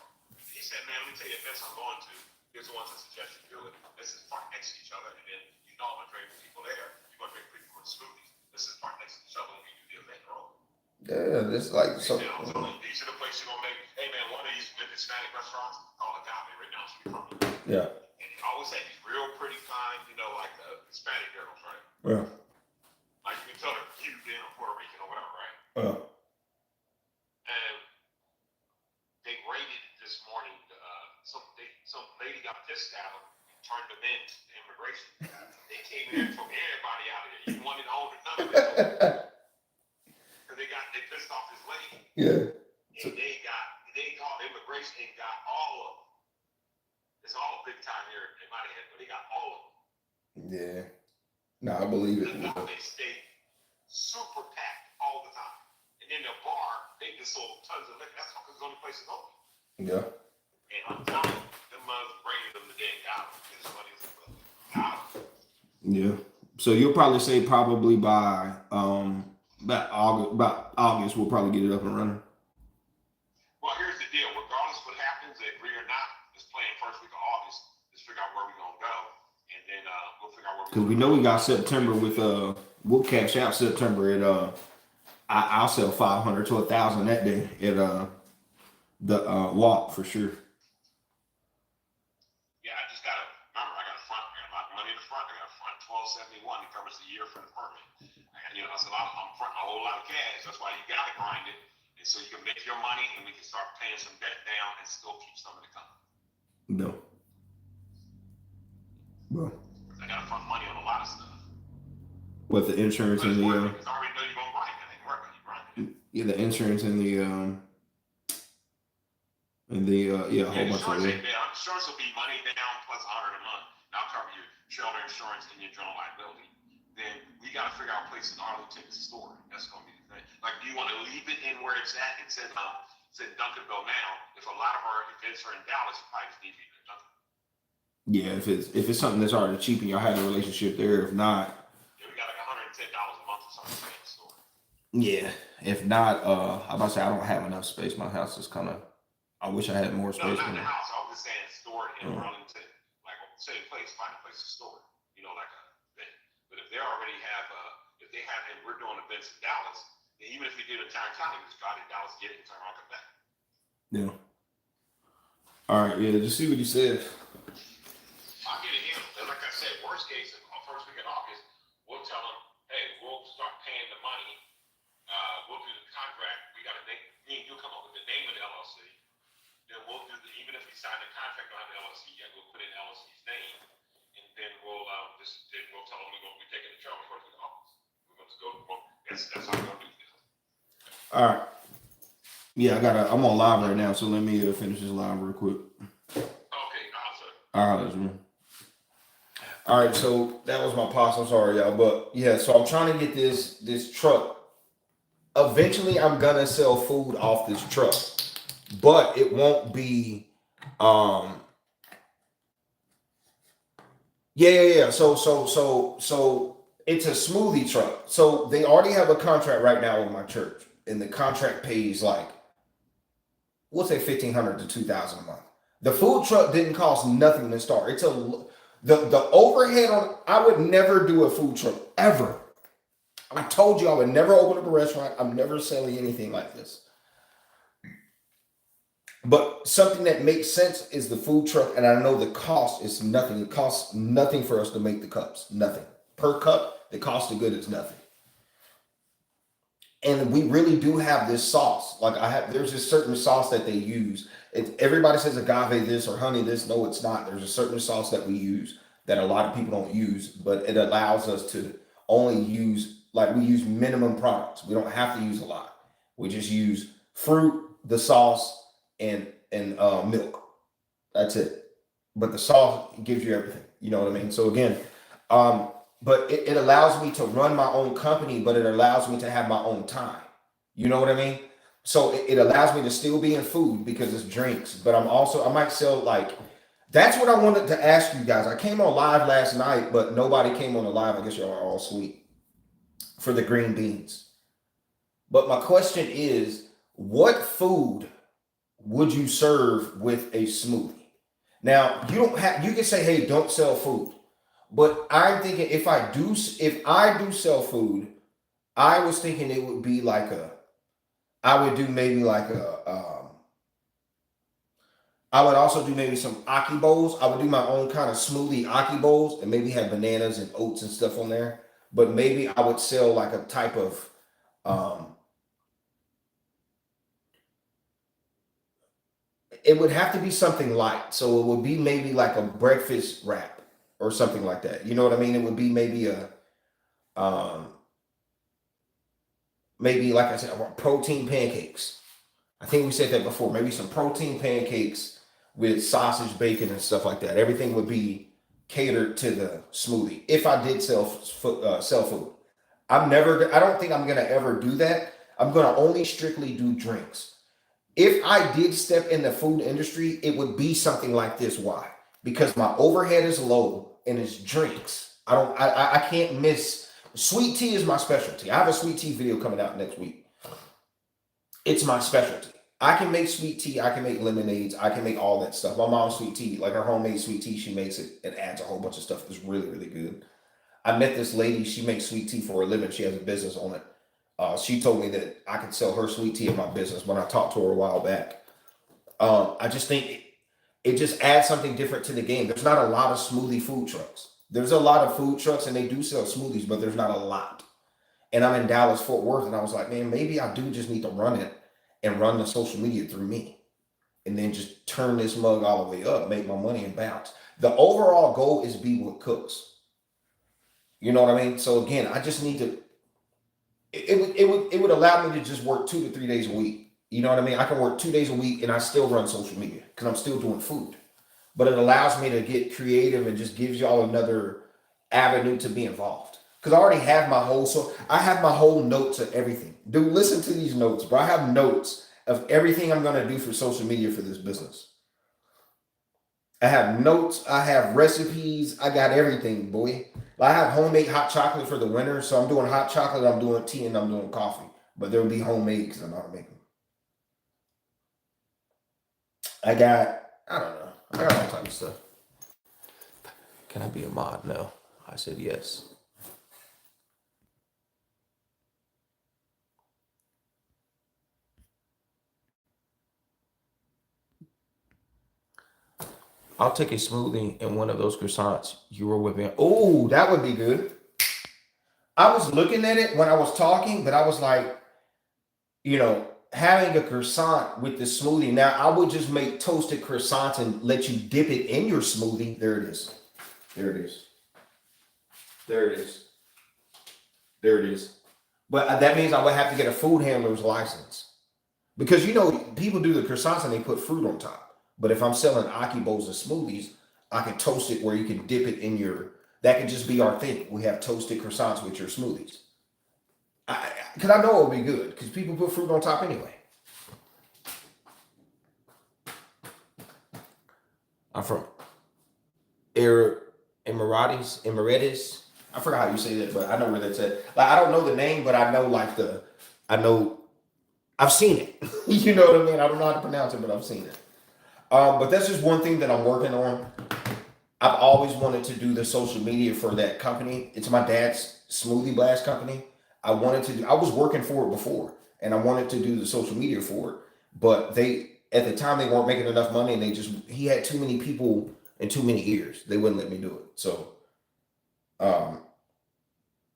He said, man, let me tell you the events I'm going to. Here's the ones I suggest you do it. This is park next to each other. And then I'm going to bring people there. You're going to bring people for the smoothies. This is park next to each other when we do the event roll. Yeah, it's like so. These are the places you're going to make. Hey, man, one of these Hispanic restaurants, call Agave right now. So Yeah. and he always had these real pretty fine, like the Hispanic girls, right? Yeah. Like you can tell they're Cuban or Puerto Rican or whatever, right? Yeah. And they raided this morning. Some lady got pissed at them and turned them in to immigration. They came in and took everybody out of there. You wanted to own it, none of it. Because they pissed off this lady. Yeah. And they called immigration and got all of them. It's all big time here in my head, but they got all of them. Yeah. No, I believe it. And they stayed super packed all the time. And in the bar, they just sold tons of liquor. That's because it's the only place it's open. Yeah. And I'm telling you, them mothers bringing them the day and got them. This money is got them. Yeah. So you'll probably say probably by about August we'll probably get it up and running. Well, here's the deal. Regardless what happens, they agree or not, Let's plan first week of August. Let's figure out where we're gonna go, and then we'll figure out where. Because we know we got September with we'll cash out September at I'll sell 500 to 1,000 that day at the walk for sure. Yeah, I just gotta remember I got my money in the front. I got a front 1271 that covers the year for the permit. That's a lot. I'm fronting a whole lot of cash. That's why you gotta grind it, and so you can make your money, and we can start paying some debt down, and still keep some of it coming. No. Well, I gotta front money on a lot of stuff. What the insurance and the because I already know you're gonna grind it. Ain't working. You grind it. yeah, the insurance and the yeah, a whole bunch of it. Insurance will be money down plus $100 a month. Now cover your trailer insurance and your general liability. Then we gotta figure out a place in Arlington to store it. That's gonna be the thing. Like, do you want to leave it in where it's at? It said Duncanville now. If a lot of our events are in Dallas, you probably just need to be in Duncanville. Yeah, if it's something that's already cheap and y'all have a relationship there, if not, yeah, we got like $110 a month or something in the store. Yeah, if not, I'm about to say I don't have enough space. My house is kind of. I wish I had more space. No, not in the house. I was just saying store it in Arlington, like same place, find a place to store it. Like a thing. But if they already have, if they have, and we're doing events in Dallas, then even if we did a entire county, we just got in Dallas, get it, and turn around, come back. Yeah. All right. Yeah. Just see what he said. I'll get it in. And like I said, worst case, first week in August, we'll tell them, hey, we'll start paying the money. We'll do the contract. We got to name. Me and you come up with the name of the LLC. Then we'll do even if we sign the contract on the LLC yet, we'll put in LLC's name, and then we'll tell them we're taking the trailer first week of August. We're going to go. That's how we're going to do this. All right. Yeah, I'm on live right now, so let me finish this live real quick. Okay, sir. All right, man. All right, so that was my post. I'm sorry, y'all, but yeah, so I'm trying to get this truck. Eventually, I'm gonna sell food off this truck, but it won't be. Yeah. So it's a smoothie truck. So they already have a contract right now with my church, and the contract pays like, we'll say $1,500 to $2,000 a month. The food truck didn't cost nothing to start. It's the overhead on. I would never do a food truck ever. I told you I would never open up a restaurant. I'm never selling anything like this. But something that makes sense is the food truck, and I know the cost is nothing. It costs nothing for us to make the cups. Nothing. Per cup, the cost of good is nothing. And we really do have this sauce. There's a certain sauce that they use. Everybody says agave this or honey this. No, it's not. There's a certain sauce that we use that a lot of people don't use, but it allows us to only use, we use minimum products. We don't have to use a lot. We just use fruit, the sauce, and milk. That's it. But the sauce gives you everything. You know what I mean? So again, but it allows me to run my own company, but it allows me to have my own time. You know what I mean? So it allows me to still be in food because it's drinks, but I might sell that's what I wanted to ask you guys. I came on live last night, but nobody came on the live. I guess y'all are all asleep for the green beans. But my question is, what food would you serve with a smoothie? Now, you can say, hey, don't sell food. But I'm thinking if I do sell food, I was thinking it would be I would also do maybe some aki bowls. I would do my own kind of smoothie aki bowls and maybe have bananas and oats and stuff on there. But maybe I would sell a type of it would have to be something light. So it would be maybe like a breakfast wrap or something like that. You know what I mean? It would be maybe maybe like I said, protein pancakes. I think we said that before. Maybe some protein pancakes with sausage, bacon, and stuff like that. Everything would be catered to the smoothie. If I did sell food, I don't think I'm gonna ever do that. I'm gonna only strictly do drinks. If I did step in the food industry, it would be something like this. Why? Because my overhead is low and it's drinks. I can't miss. Sweet tea is my specialty. I have a sweet tea video coming out next week. It's my specialty. I can make sweet tea. I can make lemonades. I can make all that stuff. My mom's sweet tea, like her homemade sweet tea, she makes it and adds a whole bunch of stuff. It's really, really good. I met this lady. She makes sweet tea for a living. She has a business on it. She told me that I could sell her sweet tea in my business when I talked to her a while back. I just think it just adds something different to the game. There's not a lot of smoothie food trucks. There's a lot of food trucks and they do sell smoothies, but there's not a lot. And I'm in Dallas, Fort Worth, and I was like, man, maybe I do just need to run it and run the social media through me. And then just turn this mug all the way up, make my money and bounce. The overall goal is be what cooks. You know what I mean? So again, I just need to it would allow me to just work 2 to 3 days a week. You know what I mean? I can work 2 days a week and I still run social media because I'm still doing food. But it allows me to get creative and just gives y'all another avenue to be involved. Because I already have my whole I have my whole notes of everything. Dude, listen to these notes, bro. I have notes of everything I'm gonna do for social media for this business. I have notes, I have recipes, I got everything, boy. I have homemade hot chocolate for the winter, so I'm doing hot chocolate, I'm doing tea, and I'm doing coffee. But they'll be homemade because I know how to make them. I don't know. I got all types of stuff. Can I be a mod? No. I said yes. I'll take a smoothie and one of those croissants you were whipping. Oh, that would be good. I was looking at it when I was talking, but I was like, having a croissant with the smoothie. Now, I would just make toasted croissants and let you dip it in your smoothie. There it is. There it is. There it is. There it is. But that means I would have to get a food handler's license. Because, people do the croissants and they put fruit on top. But if I'm selling Aki bowls of smoothies, I can toast it where you can dip it in that could just be our thing. We have toasted croissants with your smoothies. Because I know it will be good because people put fruit on top anyway. I'm from Emiratis. I forgot how you say that, but I know where that's at. Like, I don't know the name, but I know I've seen it. You know what I mean? I don't know how to pronounce it, but I've seen it. But that's just one thing that I'm working on. I've always wanted to do the social media for that company. It's my dad's Smoothie Blast company. I was working for it before, and I wanted to do the social media for it. But at the time, they weren't making enough money, and he had too many people and too many ears. They wouldn't let me do it. So,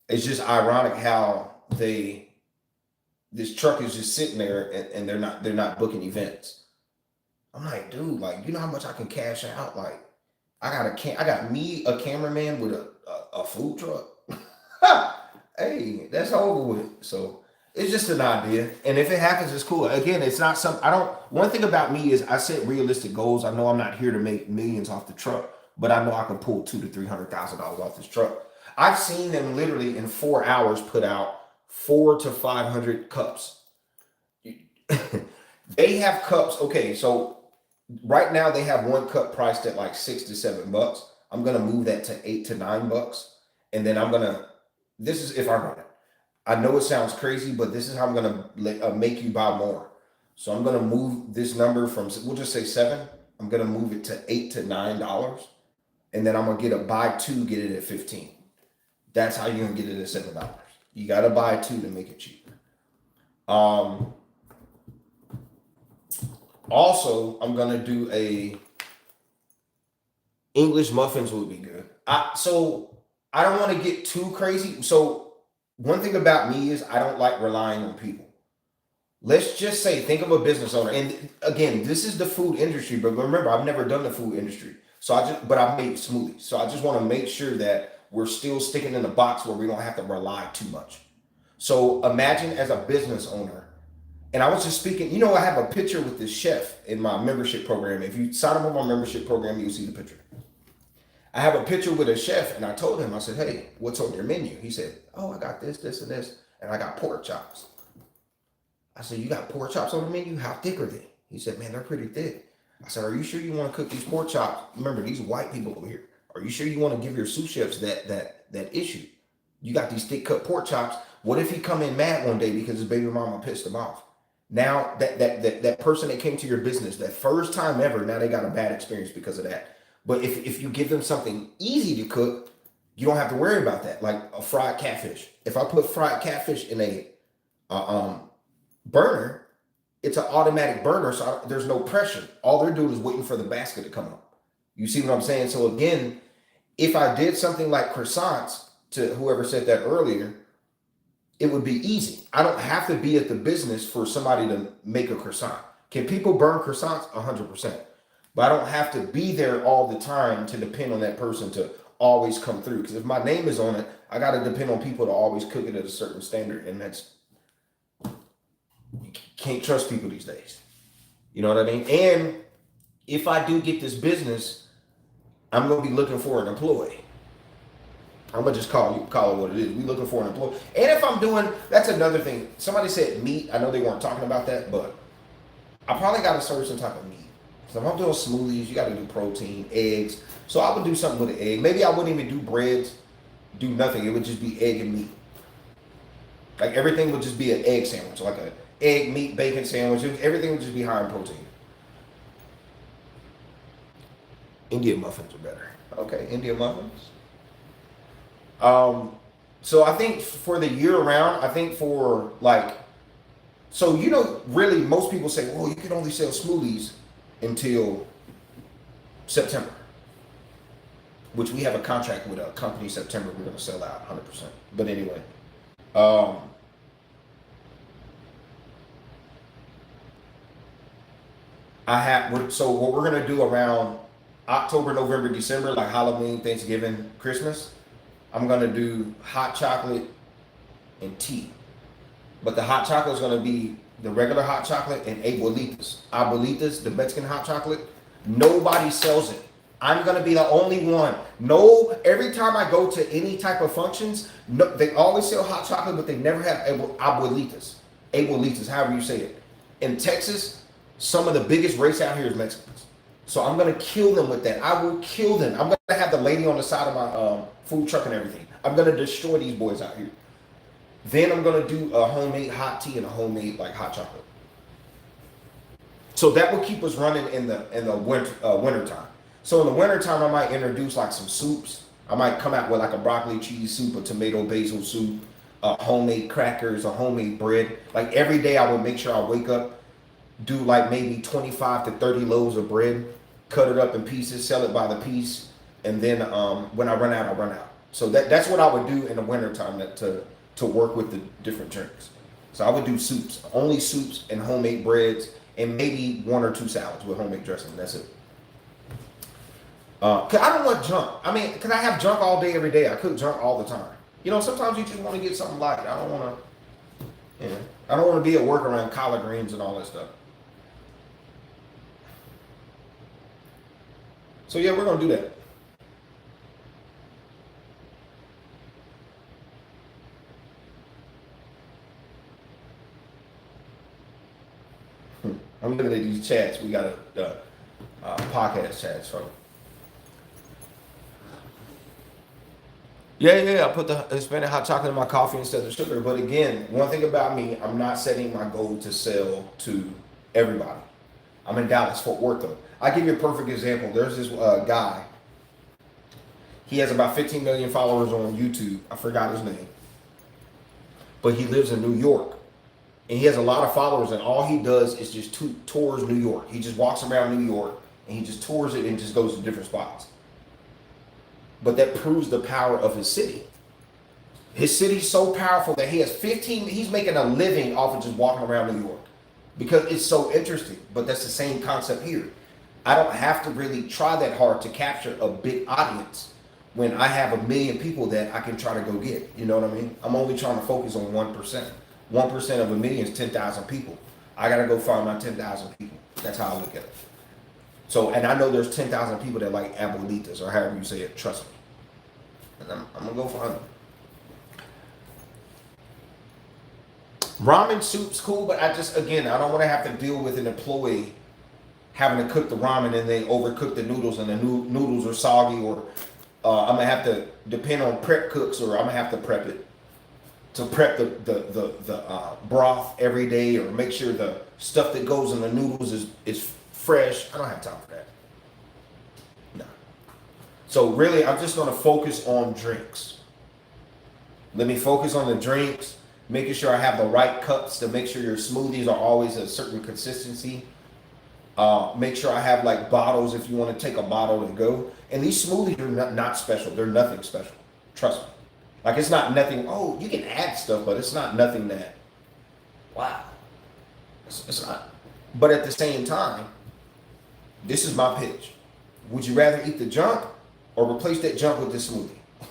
it's just ironic how this truck is just sitting there and they're not booking events. I'm like, dude, like, you know how much I can cash out? Like, I got me a cameraman with a food truck. Hey, that's over with. So it's just an idea. And if it happens, it's cool. Again, it's not one thing about me is I set realistic goals. I know I'm not here to make millions off the truck, but I know I can pull $200,000 to $300,000 off this truck. I've seen them literally in 4 hours put out 400 to 500 cups. They have cups. Okay, so right now they have one cup priced at like $6 to $7. I'm gonna move that to $8 to $9, and then this is if I run it. I know it sounds crazy, but this is how I'm gonna make you buy more. So I'm gonna move this number from, we'll just say 7. I'm gonna move it to $8 to $9, and then I'm gonna get a buy 2, get it at 15. That's how you're gonna get it at $7. You gotta buy 2 to make it cheaper. Also, I'm gonna do a English muffins would be good. So I don't want to get too crazy. So one thing about me is I don't like relying on people. Let's just say, think of a business owner. And again, this is the food industry, but remember, I've never done the food industry. But I've made smoothies. So I just want to make sure that we're still sticking in the box where we don't have to rely too much. So imagine as a business owner, and I was just speaking, I have a picture with this chef in my membership program. If you sign up on my membership program, you'll see the picture. I have a picture with a chef, and I told him, I said, hey, what's on your menu? He said, oh, I got this, this, and this, and I got pork chops. I said, you got pork chops on the menu? How thick are they? He said, man, they're pretty thick. I said, are you sure you want to cook these pork chops? Remember, these white people over here. Are you sure you want to give your sous chefs that issue? You got these thick cut pork chops. What if he come in mad one day because his baby mama pissed him off? Now that person that came to your business that first time ever, now they got a bad experience because of that. But if you give them something easy to cook, you don't have to worry about that. Like a fried catfish. If I put fried catfish in a burner, it's an automatic burner, so there's no pressure. All they're doing is waiting for the basket to come up. You see what I'm saying? So again, if I did something like croissants, to whoever said that earlier, it would be easy. I don't have to be at the business for somebody to make a croissant. Can people burn croissants? 100%. But I don't have to be there all the time to depend on that person to always come through. Because if my name is on it, I got to depend on people to always cook it at a certain standard. And that's, you can't trust people these days. You know what I mean? And if I do get this business, I'm going to be looking for an employee. I'm gonna just call it what it is. We looking for an employee. And if I'm doing, that's another thing. Somebody said meat. I know they weren't talking about that, but I probably got to serve some type of meat. So if I'm doing smoothies, you got to do protein, eggs. So I would do something with an egg. Maybe I wouldn't even do breads, do nothing. It would just be egg and meat. Like everything would just be an egg sandwich, like a egg, meat, bacon sandwich. Everything would just be high in protein. Indian muffins are better. Okay, Indian muffins. So I think for the year round, I think for like, so really most people say, well, you can only sell smoothies until September, which we have a contract with a company September. We're going to sell out 100%. But anyway, so what we're going to do around October, November, December, like Halloween, Thanksgiving, Christmas, I'm going to do hot chocolate and tea. But the hot chocolate is going to be the regular hot chocolate and abuelitas. Abuelitas, the Mexican hot chocolate, nobody sells it. I'm going to be the only one. No, every time I go to any type of functions, no, they always sell hot chocolate, but they never have abuelitas. Abuelitas, however you say it. In Texas, some of the biggest race out here is Mexicans. So I'm going to kill them with that. I will kill them. I'm going to have the lady on the side of my food truck and everything. I'm going to destroy these boys out here. Then I'm going to do a homemade hot tea and a homemade like hot chocolate. So that will keep us running in the winter time. So in the wintertime, I might introduce like some soups. I might come out with like a broccoli cheese soup, a tomato basil soup, homemade crackers, a homemade bread. Like every day I would make sure I wake up, do like maybe 25 to 30 loaves of bread, cut it up in pieces, sell it by the piece. And then when I run out, I run out. So that's what I would do in the wintertime to work with the different drinks. So I would do soups, only soups and homemade breads, and maybe 1 or 2 salads with homemade dressing. That's it. Cause I don't want junk. I mean, cause I have junk all day, every day. I cook junk all the time. Sometimes you just want to get something light. I don't want to be at work around collard greens and all that stuff. So yeah, we're gonna do that. I'm looking at these chats. We got a podcast chat. So yeah. I put the Hispanic hot chocolate in my coffee instead of sugar. But again, one thing about me, I'm not setting my goal to sell to everybody. I'm in Dallas, Fort Worth though. I'll give you a perfect example. There's this guy. He has about 15 million followers on YouTube. I forgot his name. But he lives in New York. And he has a lot of followers, and all he does is just tours New York. He just walks around New York, and he just tours it and just goes to different spots. But that proves the power of his city. His city's so powerful that he's making a living off of just walking around New York. Because it's so interesting. But that's the same concept here. I don't have to really try that hard to capture a big audience when I have 1 million people that I can try to go get. You know what I mean? I'm only trying to focus on 1%. 1% of 1 million is 10,000 people. I got to go find my 10,000 people. That's how I look at it. So, and I know there's 10,000 people that like abuelitas or however you say it. Trust me. And I'm going to go find them. Ramen soup's cool, but I don't want to have to deal with an employee having to cook the ramen and they overcook the noodles and the noodles are soggy, or I'm going to have to depend on prep cooks, or I'm going to have to prep it. to prep the broth every day, or make sure the stuff that goes in the noodles is fresh. I don't have time for that. No. So really, I'm just going to focus on drinks. Let me focus on the drinks, making sure I have the right cups to make sure your smoothies are always a certain consistency. Make sure I have like bottles if you want to take a bottle and go. And these smoothies are not special. They're nothing special. Trust me. Like it's not nothing. Oh, you can add stuff, but it's not nothing that. Wow. It's not. But at the same time, this is my pitch. Would you rather eat the junk or replace that junk with this smoothie?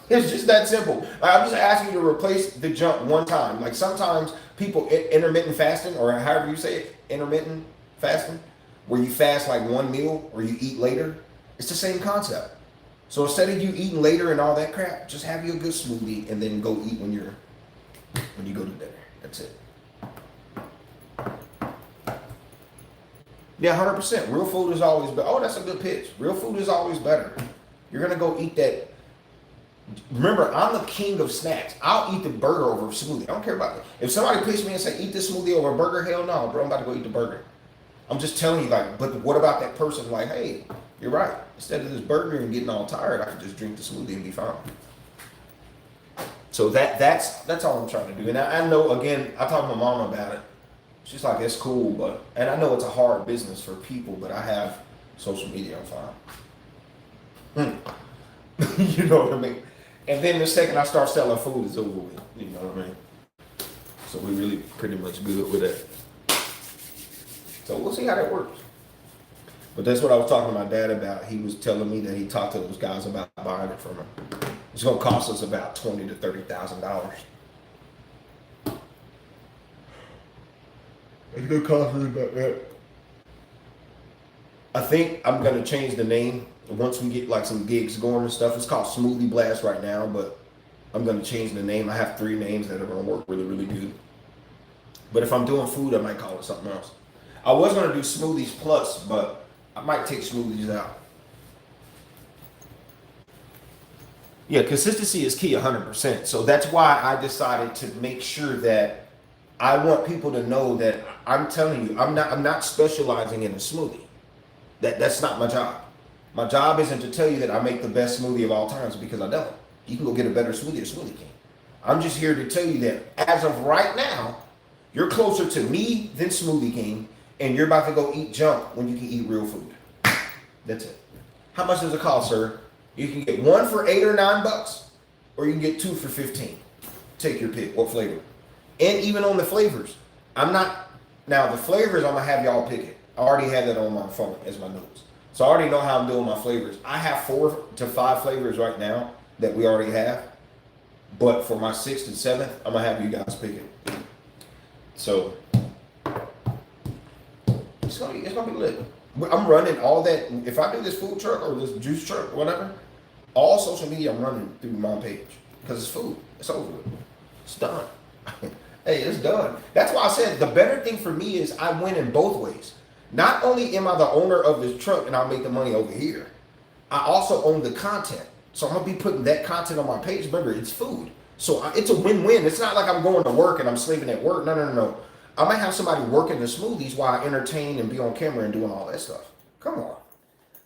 It's just that simple. I'm just asking you to replace the junk one time. Like sometimes people intermittent fasting, or however you say it, intermittent fasting, where you fast like one meal or you eat later. It's the same concept. So instead of you eating later and all that crap, just have you a good smoothie and then go eat when you go to dinner. That's it. Yeah, 100%. Real food is always better. Oh, that's a good pitch. Real food is always better. You're gonna go eat that. Remember, I'm the king of snacks. I'll eat the burger over a smoothie. I don't care about it. If somebody pitched me and say, eat this smoothie over a burger, hell no, bro, I'm about to go eat the burger. I'm just telling you, like, but what about that person? Like, hey, you're right. Instead of this burger and getting all tired, I could just drink the smoothie and be fine. So that's all I'm trying to do. And I know, again, I talked to my mom about it. She's like, it's cool, but, and I know it's a hard business for people, but I have social media, I'm fine. You know what I mean? And then the second I start selling food, it's over with. You know what I mean? So we really pretty much good with that. So we'll see how that works. But that's what I was talking to my dad about. He was telling me that he talked to those guys about buying it from him. It's going to cost us about $20,000 to $30,000. It's going to cost us about that. I think I'm going to change the name once we get like some gigs going and stuff. It's called Smoothie Blast right now, but I'm going to change the name. I have 3 names that are going to work really, really good. But if I'm doing food, I might call it something else. I was going to do Smoothies Plus, but I might take smoothies out. Yeah, consistency is key 100%. So that's why I decided to make sure that I want people to know that I'm telling you, I'm not specializing in a smoothie. That's not my job. My job isn't to tell you that I make the best smoothie of all times, because I don't. You can go get a better smoothie at Smoothie King. I'm just here to tell you that as of right now, you're closer to me than Smoothie King, and you're about to go eat junk when you can eat real food. That's it. How much does it cost, sir? You can get 1 for $8 or $9, or you can get 2 for 15. Take your pick. What flavor? And even on the flavors, now the flavors, I'm gonna have y'all pick it. I already have that on my phone as my notes. So I already know how I'm doing my flavors. I have 4 to 5 flavors right now that we already have. But for my 6th and 7th, I'm gonna have you guys pick it. So it's gonna be lit. I'm running all that. If I do this food truck or this juice truck, whatever, all social media I'm running through my page, because it's food. It's over with. It's done. Hey, it's done. That's why I said the better thing for me is I win in both ways. Not only am I the owner of this truck and I'll make the money over here, I also own the content. So I'm going to be putting that content on my page. Remember, it's food. So it's a win-win. It's not like I'm going to work and I'm slaving at work. No. I might have somebody working the smoothies while I entertain and be on camera and doing all that stuff. Come on.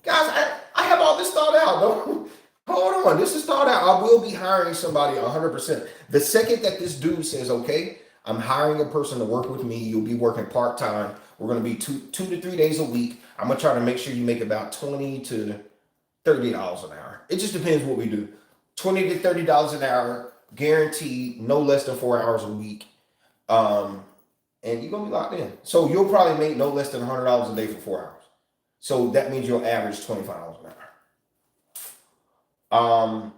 Guys, I have all this thought out. Don't, hold on. This is thought out. I will be hiring somebody 100%. The second that this dude says, okay, I'm hiring a person to work with me. You'll be working part-time. We're going to be two to 3 days a week. I'm going to try to make sure you make about $20 to $30 an hour. It just depends what we do. $20 to $30 an hour, guaranteed, no less than 4 hours a week. And you're going to be locked in. So you'll probably make no less than $100 a day for 4 hours. So that means you'll average $25 an hour.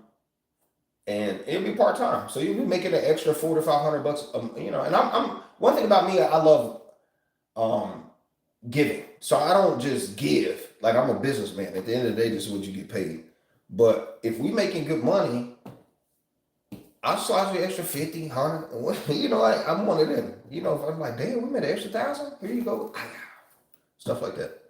And it'll be part-time. So you'll be making an extra $400 to $500, you know, and I'm one thing about me, I love giving. So I don't just give. Like, I'm a businessman. At the end of the day, this is what you get paid. But if we making good money, I'll slide you extra 50, 100. You know, I'm one of them. You know, if I'm like, damn, we made an extra 1,000. Here you go. Stuff like that.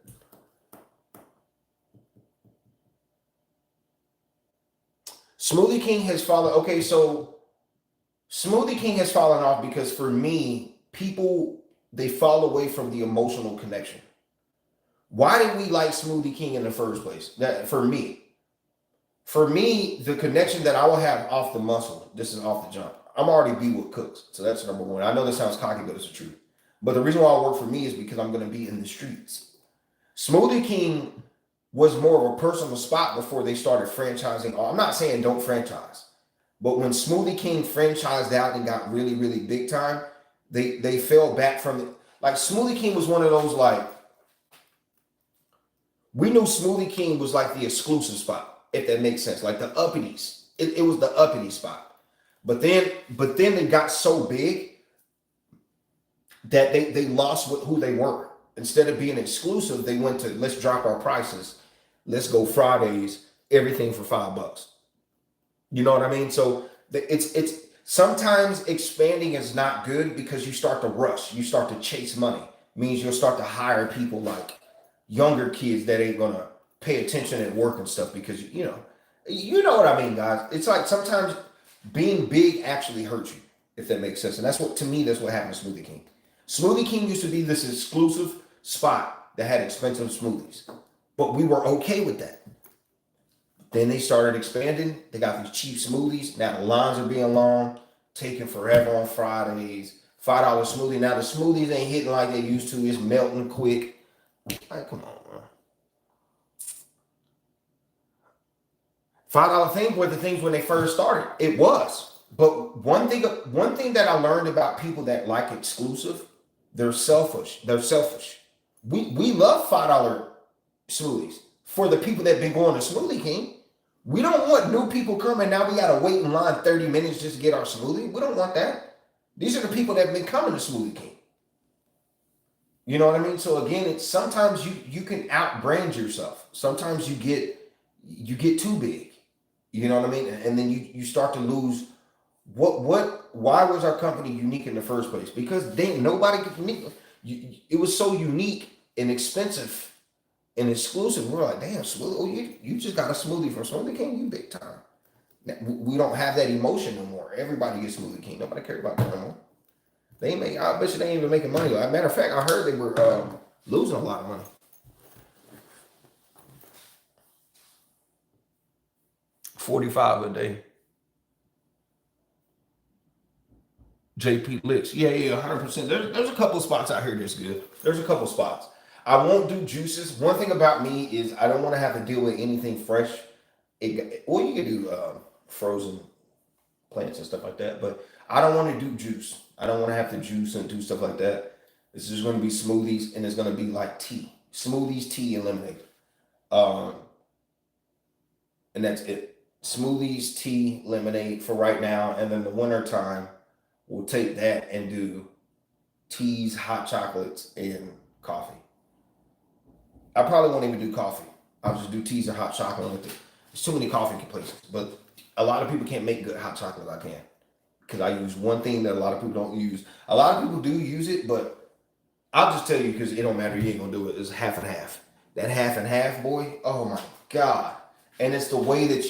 Smoothie King has followed. Okay, so Smoothie King has fallen off because for me, people they fall away from the emotional connection. Why did we like Smoothie King in the first place? That for me, the connection that I will have off the muscle, this is off the jump. I'm already be with cooks, so that's number one. I know this sounds cocky, but it's the truth. But the reason why it worked for me is because I'm going to be in the streets. Smoothie King was more of a personal spot before they started franchising. I'm not saying don't franchise, but when Smoothie King franchised out and got really, really big time, they fell back from it. Like Smoothie King was one of those like we knew Smoothie King was like the exclusive spot, if that makes sense. Like the uppities. It was the uppity spot. But then they got so big that they lost who they were. Instead of being exclusive, they went to let's drop our prices. Let's go Fridays, everything for $5. You know what I mean? So it's sometimes expanding is not good because you start to rush, you start to chase money. Means you'll start to hire people like younger kids that ain't gonna pay attention at work and stuff because you know what I mean, guys. It's like sometimes being big actually hurts you, if that makes sense. And that's what happened to Smoothie King. Smoothie King used to be this exclusive spot that had expensive smoothies, but we were okay with that. Then they started expanding. They got these cheap smoothies. Now the lines are being long, taking forever on Fridays. $5 smoothie. Now the smoothies ain't hitting like they used to. It's melting quick. Like, come on, bro. $5 things were the things when they first started. It was. But one thing that I learned about people that like exclusive, they're selfish. We love $5 smoothies. For the people that been going to Smoothie King, we don't want new people coming. Now we gotta wait in line 30 minutes just to get our smoothie. We don't want that. These are the people that have been coming to Smoothie King. You know what I mean? So again, it's sometimes you can outbrand yourself. Sometimes you get too big. You know what I mean? And then you start to lose why was our company unique in the first place? Because nobody could unique. It was so unique and expensive and exclusive. We're like, damn, you just got a smoothie from Smoothie King, you big time. We don't have that emotion no more. Everybody gets Smoothie King. Nobody cares about that no more. I bet you they ain't even making money. As a matter of fact, I heard they were losing a lot of money. $45 a day. JP Licks. Yeah, 100%. There's a couple of spots out here that's good. There's a couple spots. I won't do juices. One thing about me is I don't want to have to deal with anything fresh. You can do frozen plants and stuff like that, but I don't want to do juice. I don't want to have to juice and do stuff like that. It's just going to be smoothies, and it's going to be like tea. Smoothies, tea, and lemonade. And that's it. Smoothies, tea, lemonade for right now. And then the winter time, we'll take that and do teas, hot chocolates, and coffee. I probably won't even do coffee. I'll just do teas and hot chocolate with it. There's too many coffee places, but a lot of people can't make good hot chocolate. I can. Because I use one thing that a lot of people don't use. A lot of people do use it, but I'll just tell you because it don't matter. You ain't gonna do it. It's half and half. That half and half, boy. Oh my God! And it's the way that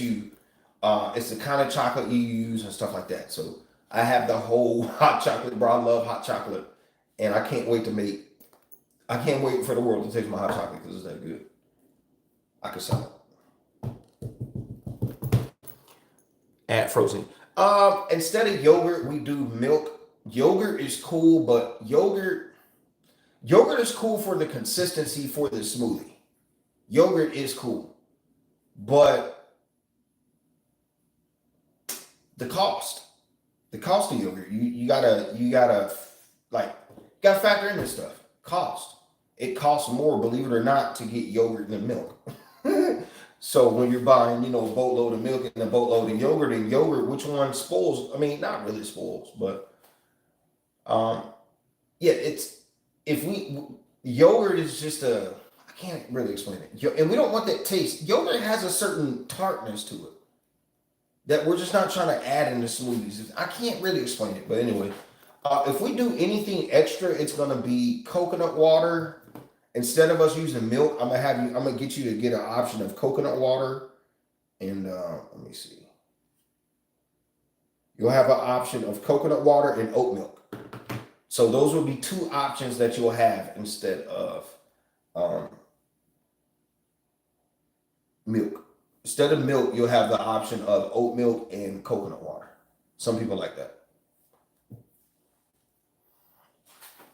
it's the kind of chocolate you use and stuff like that. So I have the whole hot chocolate, bro. I love hot chocolate, and I can't wait for the world to taste my hot chocolate because it's that good. I could sell it. Add frozen. Instead of yogurt, we do milk. Yogurt is cool, but yogurt is cool for the consistency for the smoothie. Yogurt is cool, but the cost of yogurt, you gotta factor in this stuff. Cost. It costs more, believe it or not, to get yogurt than milk. So when you're buying, a boatload of milk and a boatload of yogurt, which one spoils? I mean, not really spoils, but yogurt is just I can't really explain it. And we don't want that taste. Yogurt has a certain tartness to it that we're just not trying to add in the smoothies. I can't really explain it, but anyway, if we do anything extra, it's gonna be coconut water. Instead of us using milk, I'm gonna get you to get an option of coconut water, and let me see. You'll have an option of coconut water and oat milk. So those will be two options that you'll have instead of um, milk. Instead of milk, you'll have the option of oat milk and coconut water. Some people like that.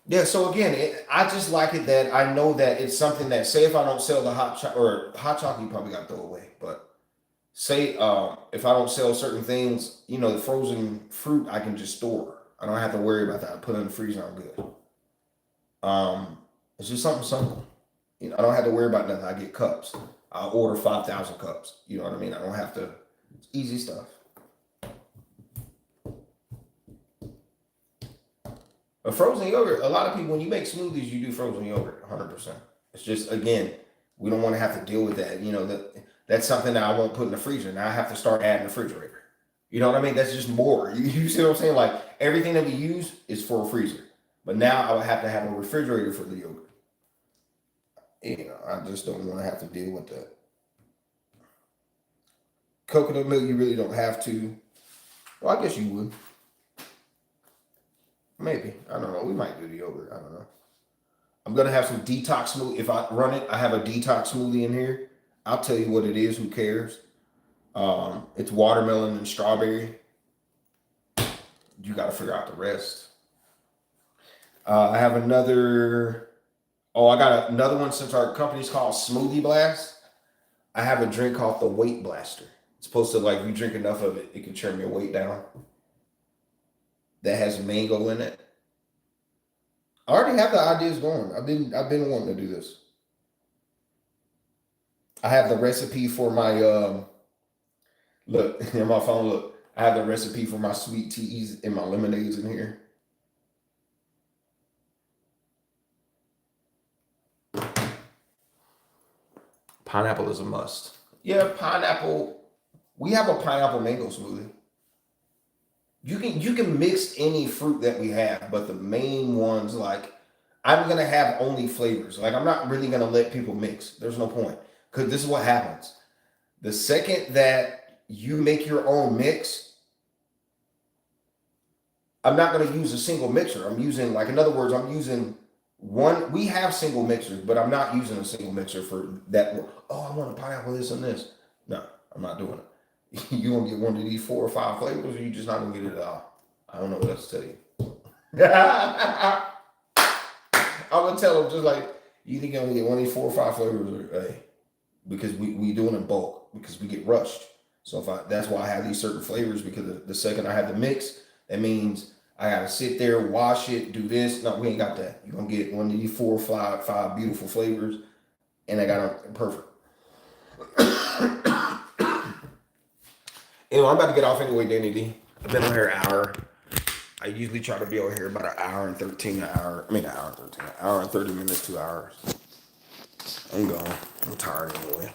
Yeah, so again, I just like it that I know that it's something that, say, if I don't sell the hot chocolate, you probably got to throw away. But say if I don't sell certain things, the frozen fruit I can just store. I don't have to worry about that. I put it in the freezer, I'm good. It's just something simple. I don't have to worry about nothing. I get cups. I'll order 5,000 cups. You know what I mean? I don't have to. It's easy stuff. But frozen yogurt, a lot of people, when you make smoothies, you do frozen yogurt 100%. It's just, again, we don't want to have to deal with that. That's something that I won't put in the freezer. Now I have to start adding the refrigerator. You know what I mean? That's just more. You see what I'm saying? Like, everything that we use is for a freezer. But now I would have to have a refrigerator for the yogurt. I just don't want to have to deal with that. Coconut milk, you really don't have to. Well, I guess you would. Maybe. I don't know. We might do the yogurt. I don't know. I'm going to have some detox smoothie. If I run it, I have a detox smoothie in here. I'll tell you what it is. Who cares? It's watermelon and strawberry. You got to figure out the rest. I have another. Oh, I got another one since our company's called Smoothie Blast. I have a drink called the Weight Blaster. It's supposed to, like, if you drink enough of it, it can trim your weight down. That has mango in it. I already have the ideas going. I've been wanting to do this. I have the recipe for my look in my phone. Look, I have the recipe for my sweet teas and my lemonades in here. Pineapple is a must. Yeah, pineapple. We have a pineapple mango smoothie. You can mix any fruit that we have, but the main ones, like, I'm gonna have only flavors. Like, I'm not really gonna let people mix. There's no point. Because this is what happens. The second that you make your own mix, I'm not gonna use a single mixer. I'm using, like, in other words, I'm using one. We have single mixers, but I'm not using a single mixer for that. Oh, I want a pineapple this and this. No, I'm not doing it. You gonna get one of these 4 or 5 flavors, or you just not gonna get it at all. I don't know what else to tell you. I'm gonna tell them, just like, you think you're gonna get one of these 4 or 5 flavors, or, hey, because we do it in bulk because we get rushed. So that's why I have these certain flavors, because the second I have the mix, that means I gotta sit there, wash it, do this. No, we ain't got that. You're gonna get one of these 4 or 5 beautiful flavors, and I got them perfect. Anyway, I'm about to get off anyway, Danny D. I've been on here an hour. I usually try to be on here about an hour and 30 minutes, 2 hours. I'm gone. I'm tired anyway.